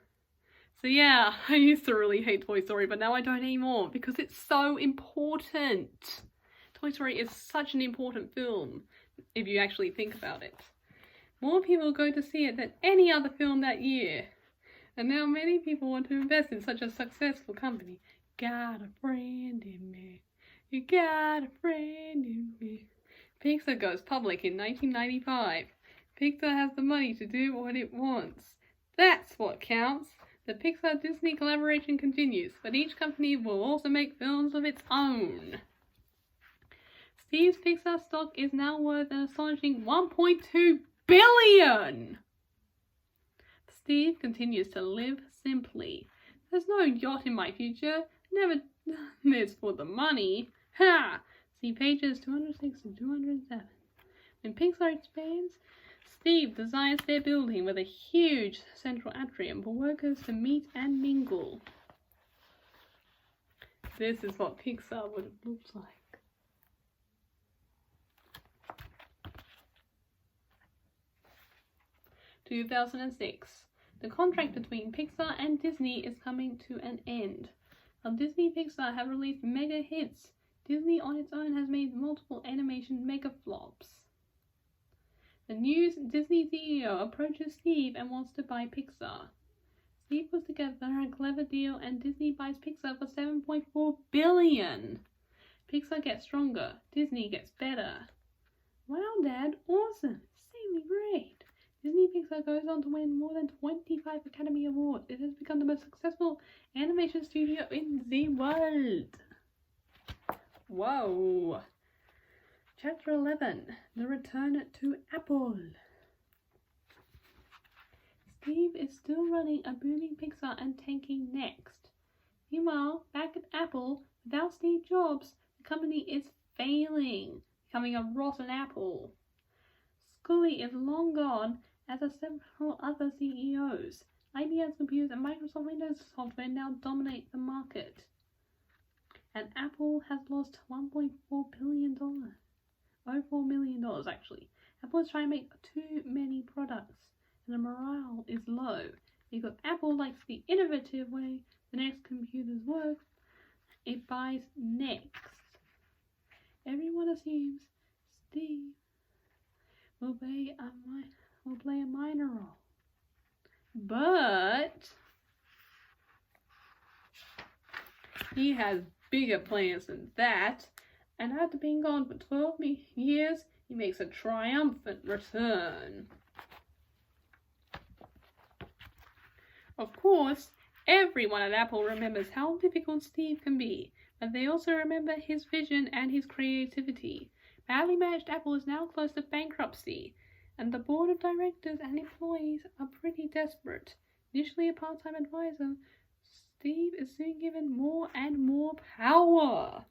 So yeah, I used to really hate Toy Story, but now I don't anymore because it's so important. Toy Story is such an important film, if you actually think about it. More people go to see it than any other film that year. And now many people want to invest in such a successful company. Got a friend in me. You got a friend in me. Pixar goes public in 1995. Pixar has the money to do what it wants. That's what counts. The Pixar-Disney collaboration continues, but each company will also make films of its own. Steve's Pixar stock is now worth an astonishing $1.2 billion! Steve continues to live simply. There's no yacht in my future. Never done this for the money. Ha! See pages 206 and 207. When Pixar expands, Steve designs their building with a huge central atrium for workers to meet and mingle. This is what Pixar would have looked like. In 2006. The contract between Pixar and Disney is coming to an end. While Disney and Pixar have released mega hits, Disney on its own has made multiple animation mega flops. The new Disney CEO approaches Steve and wants to buy Pixar. Steve puts together a clever deal and Disney buys Pixar for $7.4 billion. Pixar gets stronger, Disney gets better. Wow, Dad, awesome, insanely great. Disney Pixar goes on to win more than 25 Academy Awards. It has become the most successful animation studio in the world. Whoa. Chapter 11. The Return to Apple. Steve is still running a booming Pixar and tanking Next. Meanwhile, back at Apple, without Steve Jobs, the company is failing, becoming a rotten apple. Scully is long gone, as are several other CEOs. IBM's computers and Microsoft Windows software now dominate the market. And Apple has lost $1.4 billion. Oh, $4 million actually. Apple is trying to make too many products, and the morale is low. Because Apple likes the innovative way the next computers work, it buys Next. Everyone assumes Steve will play a minor role. But he has bigger plans than that, and after being gone for 12 years, he makes a triumphant return. Of course, everyone at Apple remembers how difficult Steve can be, but they also remember his vision and his creativity. Badly managed Apple is now close to bankruptcy, and the board of directors and employees are pretty desperate. Initially a part-time advisor, Steve is soon given more and more power.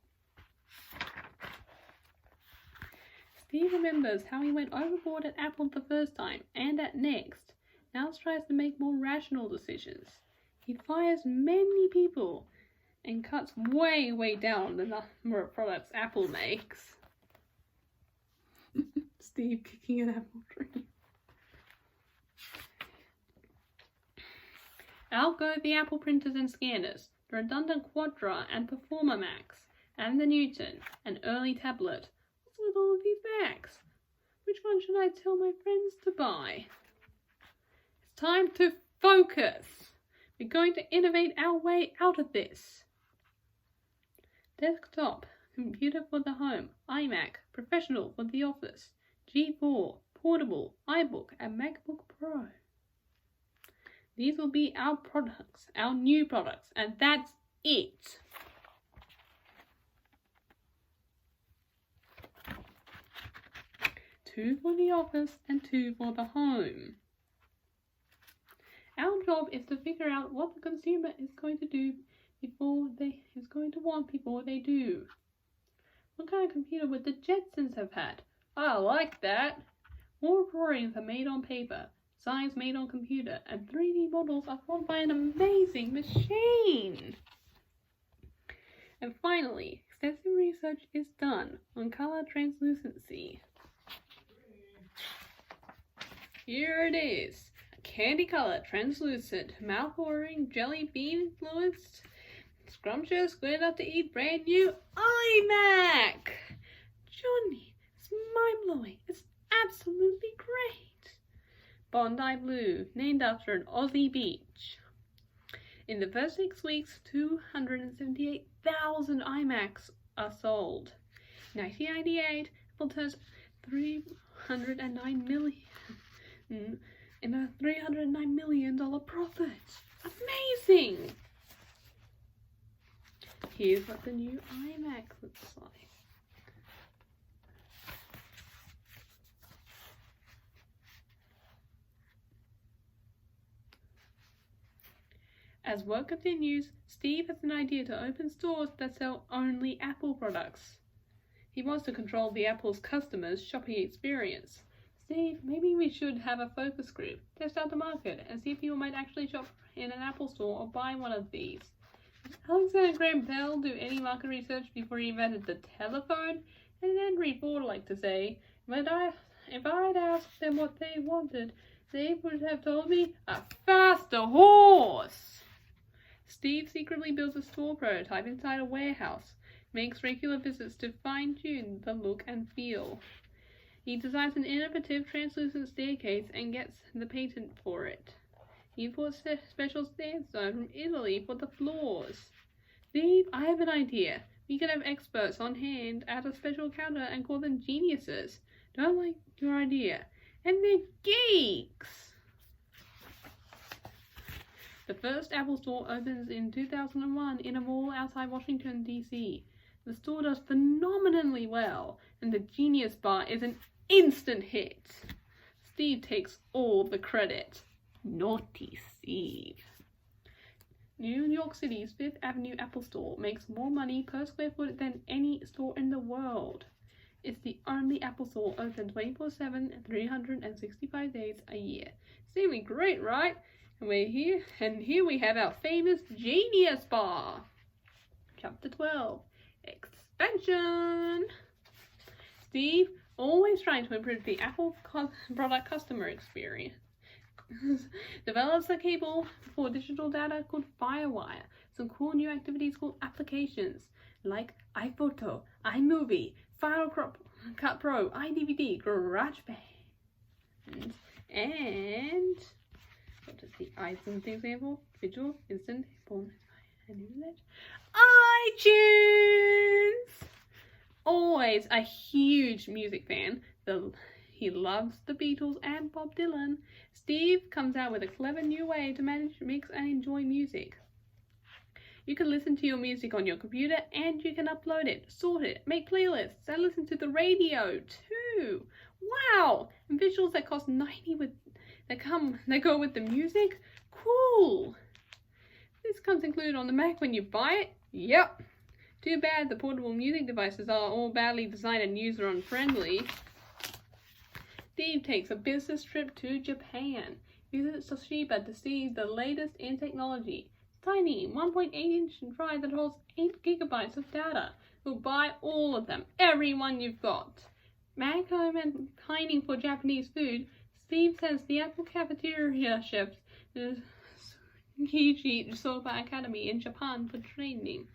Steve remembers how he went overboard at Apple the first time and at Next. Now tries to make more rational decisions. He fires many people and cuts way down the number of products Apple makes. Steve kicking an apple tree. Out go the Apple printers and scanners, the redundant Quadra and Performer Macs, and the Newton, an early tablet. What's with all of these Macs? Which one should I tell my friends to buy? It's time to focus. We're going to innovate our way out of this. Desktop, computer for the home, iMac, professional for the office, G4, portable, iBook, and MacBook Pro. These will be our products, our new products, and that's it. Two for the office and two for the home. Our job is to figure out what the consumer is going to want before they do. What kind of computer would the Jetsons have had? I like that. More drawings are made on paper, designs made on computer, and 3D models are formed by an amazing machine. And finally, extensive research is done on color translucency. Here it is. Candy color, translucent, mouth-watering, jelly bean influenced, scrumptious, good enough to eat, brand new iMac! Johnny, it's mind-blowing. It's absolutely great. Bondi Blue, named after an Aussie beach. In the first 6 weeks, 278,000 iMacs are sold. In 1998, Apple turns $309 million profit. Amazing! Here's what the new iMac looks like. As work continues, Steve has an idea to open stores that sell only Apple products. He wants to control the Apple's customers' shopping experience. Steve, maybe we should have a focus group, test out the market, and see if people might actually shop in an Apple store or buy one of these. Did Alexander Graham Bell do any market research before he invented the telephone? And Henry Ford liked to say, if I'd asked them what they wanted, they would have told me a faster horse. Steve secretly builds a store prototype inside a warehouse, makes regular visits to fine-tune the look and feel. He designs an innovative translucent staircase and gets the patent for it. He imports special sandstone from Italy for the floors. Steve, I have an idea. We could have experts on hand at a special counter and call them geniuses. Don't like your idea. And they're geeks! The first Apple store opens in 2001 in a mall outside Washington, D.C. The store does phenomenally well, and the Genius Bar is an instant hit. Steve takes all the credit. Naughty Steve. New York City's Fifth Avenue Apple Store makes more money per square foot than any store in the world. It's the only Apple store open 24/7, 365 days a year. Seeming great, right? And here we have our famous Genius Bar. Chapter 12. Expansion. Steve, always trying to improve the Apple product customer experience, develops a cable for digital data called Firewire, some cool new activities called applications, like iPhoto, iMovie, Final Cut Pro, iDVD, GarageBand, and what is the iTunes example? Visual, Instant, and Internet. iTunes! Always a huge music fan. He loves the Beatles and Bob Dylan. Steve comes out with a clever new way to manage, mix, and enjoy music. You can listen to your music on your computer and you can upload it, sort it, make playlists, and listen to the radio too. Wow! And visuals that cost $90 that go with the music? Cool! This comes included on the Mac when you buy it? Yep. Too bad the portable music devices are all badly designed and user unfriendly. Steve takes a business trip to Japan. Visits Toshiba to see the latest in technology. Tiny 1.8-inch drive that holds 8 gigabytes of data. We'll buy all of them, every one you've got. Back home and pining for Japanese food, Steve sends the Apple cafeteria chefs to Kiji Soba Academy in Japan for training.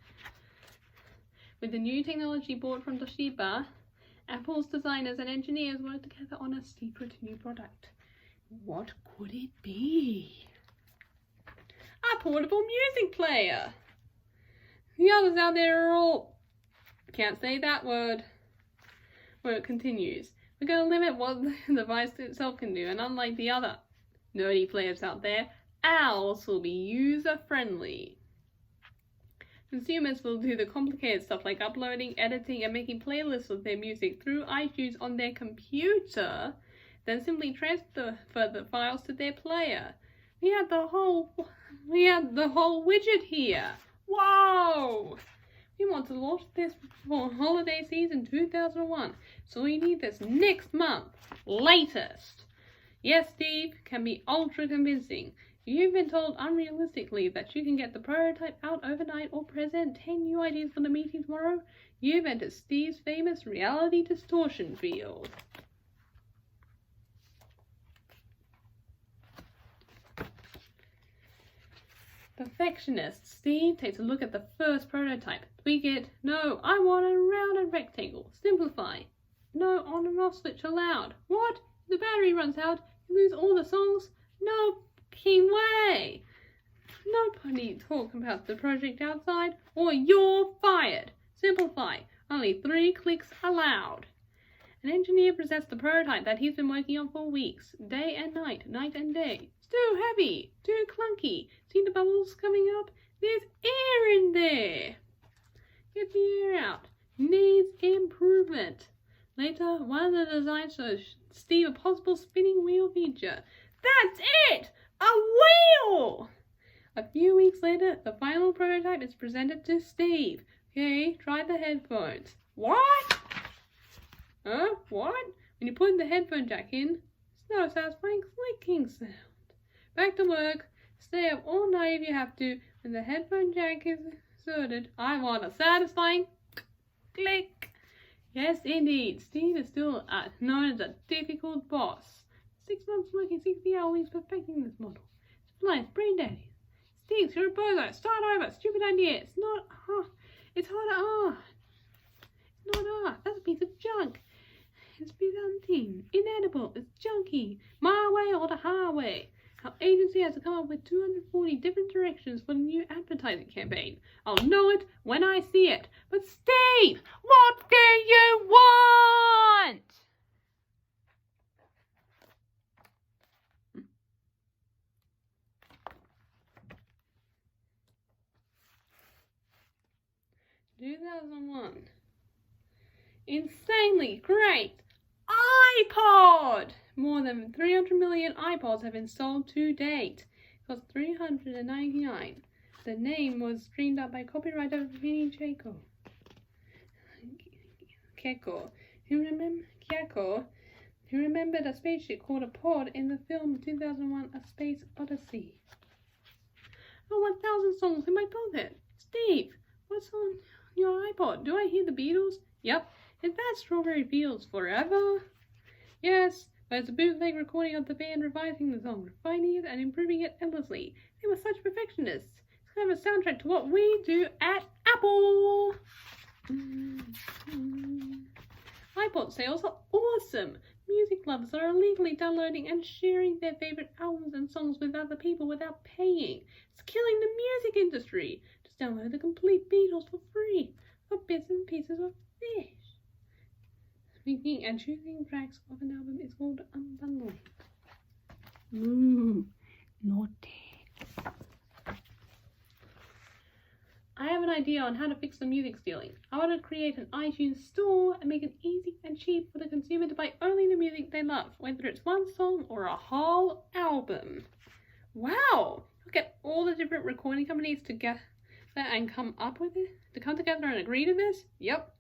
With the new technology bought from Toshiba, Apple's designers and engineers work together on a secret new product. What could it be? A portable music player! The others out there are all... Can't say that word. Work continues. We're going to limit what the device itself can do, and unlike the other nerdy players out there, ours will be user-friendly. Consumers will do the complicated stuff like uploading, editing, and making playlists of their music through iTunes on their computer, then simply transfer the files to their player. We have the whole widget here. Whoa! We want to launch this for holiday season 2001, so we need this next month, latest. Yes, Steve, can be ultra convincing. You've been told unrealistically that you can get the prototype out overnight or present 10 new ideas for the meeting tomorrow. You've entered Steve's famous reality distortion field. Perfectionist Steve takes a look at the first prototype. Tweak it. No, I want a rounded rectangle. Simplify. No on and off switch allowed. What? If the battery runs out, you lose all the songs? No fucking way. Nobody talk about the project outside or you're fired. Simplify. Only 3 clicks allowed. An engineer presents the prototype that he's been working on for weeks, day and night, night and day. It's too heavy, too clunky. See the bubbles coming up? There's air in there. Get the air out. Needs improvement. Later, one of the designs shows Steve a possible spinning wheel feature. That's it! A wheel! A few weeks later, the final prototype is presented to Steve. Okay, try the headphones. What? Huh? What? When you put the headphone jack in, it's no satisfying clicking sound. Back to work. Stay up all night if you have to. When the headphone jack is inserted, I want a satisfying click. Yes, indeed. Steve is still known as a difficult boss. 6 months working 60-hour weeks perfecting this model. Supplies, brain daddy. Steve, you're a bozo. Start over. Stupid idea. It's not hard. It's hard art. It's not art. That's a piece of junk. It's Byzantine, inedible, it's junky, my way or the highway. Our agency has to come up with 240 different directions for the new advertising campaign. I'll know it when I see it. But Steve, what do you want? Hmm. 2001. Insanely great iPod! More than 300 million iPods have been sold to date. It cost $399. The name was streamed up by copywriter Vinny Keko, who remembered a spaceship called a pod in the film 2001 A Space Odyssey. Oh, 1,000 songs in my pocket. Steve, what's on your iPod? Do I hear the Beatles? Yep. Is that Strawberry Fields Forever? Yes, but it's a bootleg recording of the band revising the song, refining it and improving it endlessly. They were such perfectionists. It's kind of a soundtrack to what we do at Apple. iPod sales are awesome. Music lovers are illegally downloading and sharing their favorite albums and songs with other people without paying. It's killing the music industry. Just download the complete Beatles for free, for bits and pieces of fish. Speaking and choosing tracks of an album is called unbundling. Naughty. I have an idea on how to fix the music stealing. I want to create an iTunes store and make it easy and cheap for the consumer to buy only the music they love, whether it's one song or a whole album. Wow! Look at all the different recording companies together and come together and agree to this? Yep.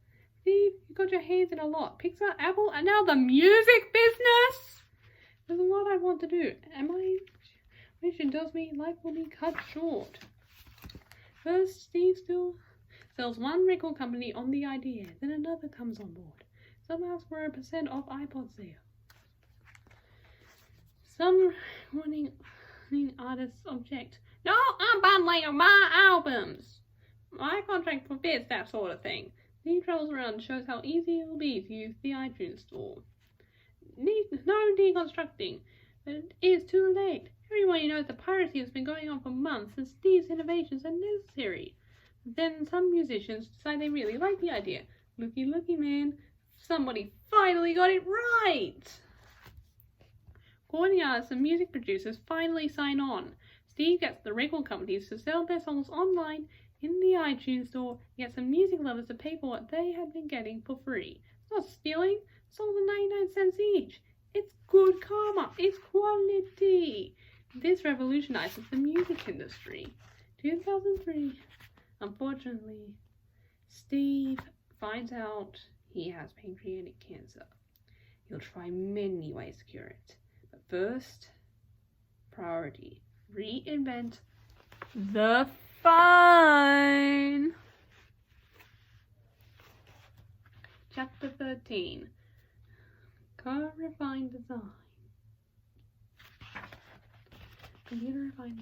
Steve, you got your hands in a lot. Pixar, Apple, and now the music business? There's a lot I want to do. Vision tells me life will be cut short. First, Steve still sells one record company on the idea. Then another comes on board. Some ask for 1% off iPod sale. Some recording artists object. No, I'm bundling of my albums. My contract forbids that sort of thing. Steve travels around and shows how easy it will be to use the iTunes store. No deconstructing, but it is too late. Everyone knows that piracy has been going on for months and Steve's innovations are necessary. Then some musicians decide they really like the idea. Looky, man. Somebody finally got it right! Recording artists and music producers finally sign on. Steve gets the record companies to sell their songs online in the iTunes store and gets the music lovers to pay for what they had been getting for free. It's not stealing. Songs are 99 cents each. It's good karma. It's quality. This revolutionizes the music industry. 2003. Unfortunately, Steve finds out he has pancreatic cancer. He'll try many ways to cure it. But first, priority, reinvent the phone. Chapter 13. Car-refined design. Computer-refined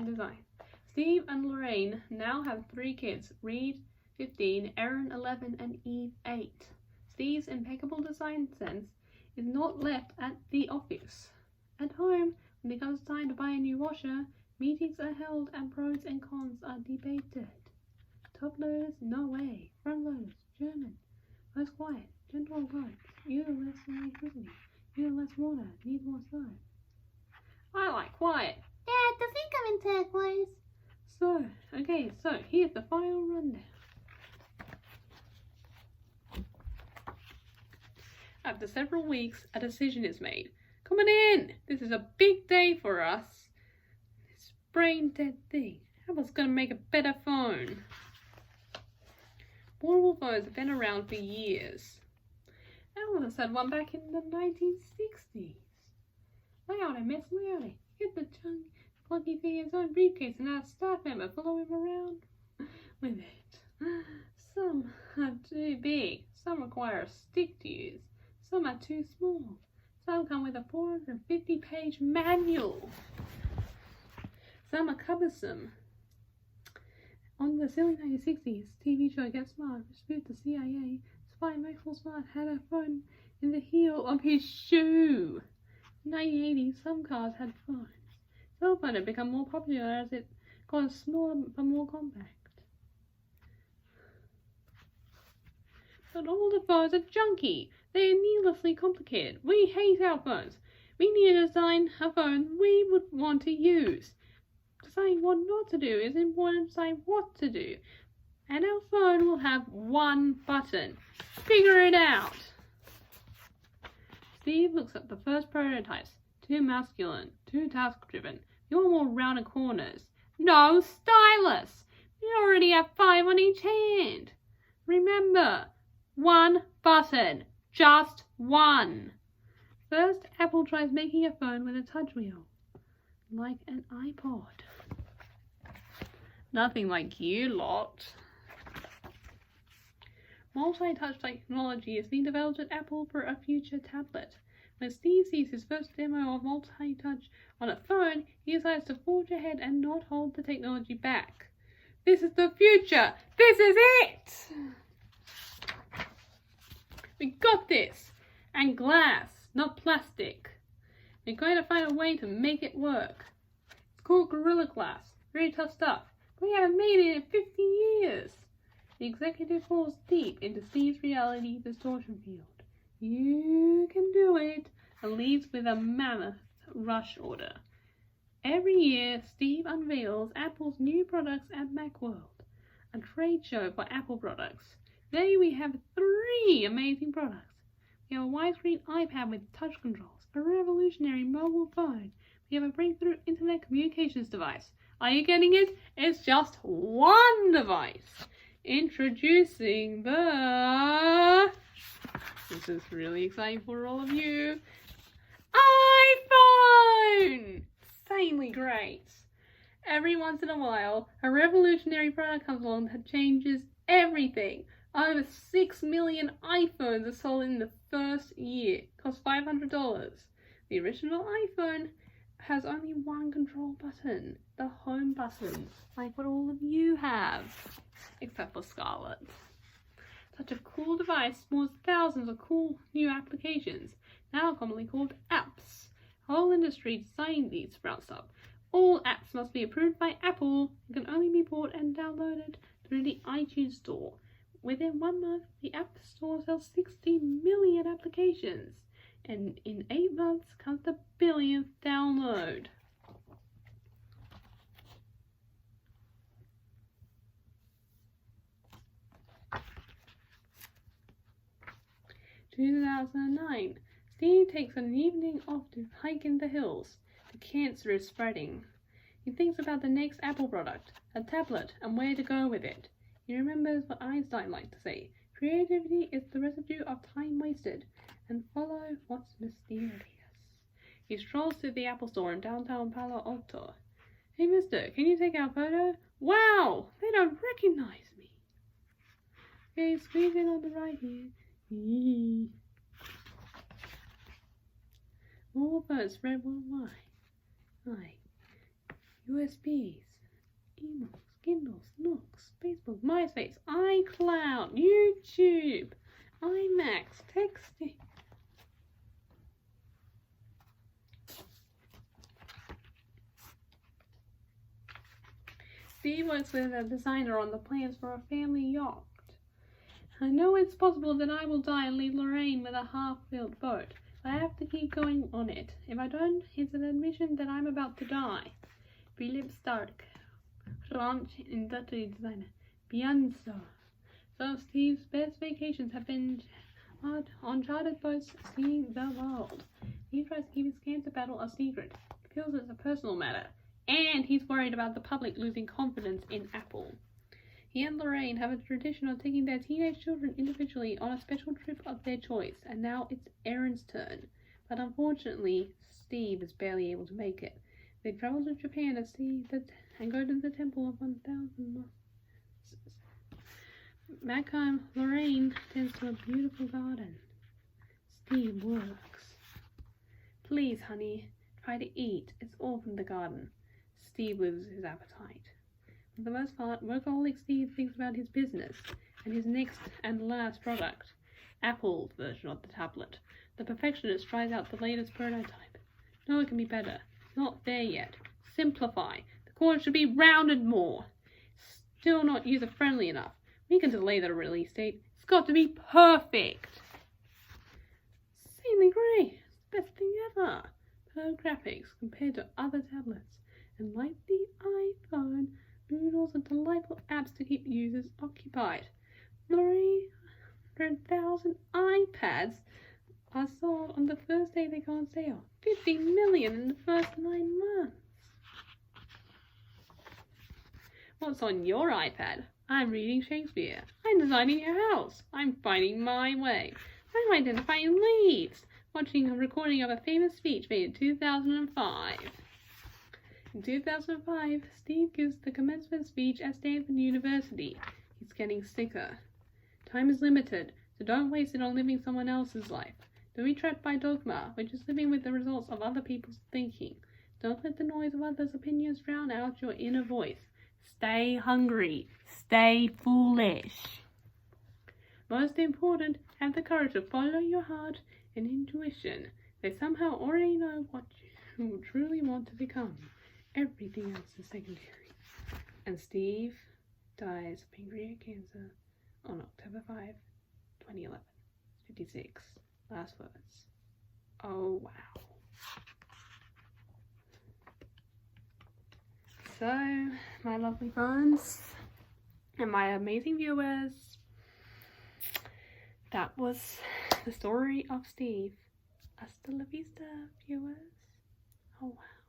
design. Steve and Lorraine now have 3 kids, Reed, 15, Erin, 11, and Eve, 8. Steve's impeccable design sense is not left at the office. At home, when it comes time to buy a new washer, meetings are held and pros and cons are debated. Top loaders, no way. Front loaders, German. Most quiet, gentle approach. Use less electricity. Use less water. Need more stove. I like quiet. Dad, does it come in turquoise? So here's the final rundown. After several weeks, a decision is made. Come on in! This is a big day for us. This brain-dead thing. Apple's gonna make a better phone. Portable phones have been around for years. Apple has had one back in the 1960s. Loudy, Miss Loudy, get the chunky, plucky thing in his own briefcase and have a staff member follow him around with it. Some are too big, some require a stick to use, some are too small, some come with a 450-page manual, some are cumbersome. On the silly 1960s TV show Get Smart, which spoofed the CIA, spy Maxwell Smart had a phone in the heel of his shoe. In the 1980s, some cars had phones. Cell phone had become more popular as it got smaller but more compact. But all the phones are junky. They are needlessly complicated. We hate our phones. We need to design a phone we would want to use. Deciding what not to do is important to decide what to do. And our phone will have one button. Figure it out! Steve looks at the first prototypes. Too masculine, too task-driven. You want more rounded corners. No stylus! We already have 5 on each hand. Remember, one button. Just one. First, Apple tries making a phone with a touch wheel. Like an iPod. Nothing like you lot. Multi-touch technology is being developed at Apple for a future tablet. When Steve sees his first demo of multi-touch on a phone, he decides to forge ahead and not hold the technology back. This is the future! This is it! We got this! And glass, not plastic. We're going to find a way to make it work. It's called Gorilla Glass. Very tough stuff. But we haven't made it in 50 years. The executive falls deep into Steve's reality distortion field. You can do it, and leaves with a mammoth rush order. Every year, Steve unveils Apple's new products at Macworld, a trade show for Apple products. Today we have 3 amazing products. We have a widescreen iPad with touch controls, a revolutionary mobile phone. We have a breakthrough internet communications device. Are you getting it? It's just one device. Introducing the... This is really exciting for all of you. iPhone! Insanely great. Every once in a while, a revolutionary product comes along that changes everything. Over 6 million iPhones are sold in the first year. Cost $500. The original iPhone has only one control button, the home button, like what all of you have, except for Scarlett. Such a cool device spawns thousands of cool new applications, now commonly called apps. The whole industry designed these sprouts up. All apps must be approved by Apple and can only be bought and downloaded through the iTunes store. Within 1 month, the App Store sells 60 million applications, and in 8 months comes the 1,000,000th download. In 2009, Steve takes an evening off to hike in the hills. The cancer is spreading. He thinks about the next Apple product, a tablet, and where to go with it. He remembers what Einstein liked to say: creativity is the residue of time wasted, and follow what's mysterious. He strolls through the Apple Store in downtown Palo Alto. Hey mister, can you take our photo? Wow, they don't recognize me. Okay, squeeze in on the right here. More votes spread worldwide. Hi. USBs, emails, Kindles, Nooks, Facebook, MySpace, iCloud, YouTube, iMacs, texting. Steve works with a designer on the plans for a family yacht. I know it's possible that I will die and leave Lorraine with a half-filled boat. I have to keep going on it. If I don't, it's an admission that I'm about to die. Philip Stark, ranch industry designer. Beyonce. So Steve's best vacations have been on chartered boats seeing the world. He tries to keep his cancer battle a secret. He feels it's a personal matter. And he's worried about the public losing confidence in Apple. He and Lorraine have a tradition of taking their teenage children individually on a special trip of their choice, and now it's Aaron's turn. But unfortunately, Steve is barely able to make it. They travel to Japan to see and go to the Temple of 1,000 Back home, Lorraine tends to a beautiful garden. Steve works. Please, honey, try to eat. It's all from the garden. Steve loses his appetite. For the most part, workaholic Steve thinks about his business and his next and last product, Apple's version of the tablet. The perfectionist tries out the latest prototype. No, it can be better. Not there yet. Simplify. The corners should be rounded more. Still not user-friendly enough. We can delay the release date. It's got to be perfect. Insanely great. It's the best thing ever. Per graphics compared to other tablets. And like the iPhone, Oodles are delightful apps to keep users occupied. 300,000 iPads are sold on the first day they go on sale. 50 million in the first 9 months. What's on your iPad? I'm reading Shakespeare. I'm designing your house. I'm finding my way. I'm identifying leads. Watching a recording of a famous speech made in 2005. In 2005, Steve gives the commencement speech at Stanford University. He's getting sicker. Time is limited, so don't waste it on living someone else's life. Don't be trapped by dogma, which is living with the results of other people's thinking. Don't let the noise of others' opinions drown out your inner voice. Stay hungry. Stay foolish. Most important, have the courage to follow your heart and intuition. They somehow already know what you truly want to become. Everything else is secondary. And Steve dies of pancreatic cancer on October 5, 2011. 56. Last words. Oh, wow. So, my lovely friends and my amazing viewers, that was the story of Steve. Hasta la vista, viewers. Oh, wow.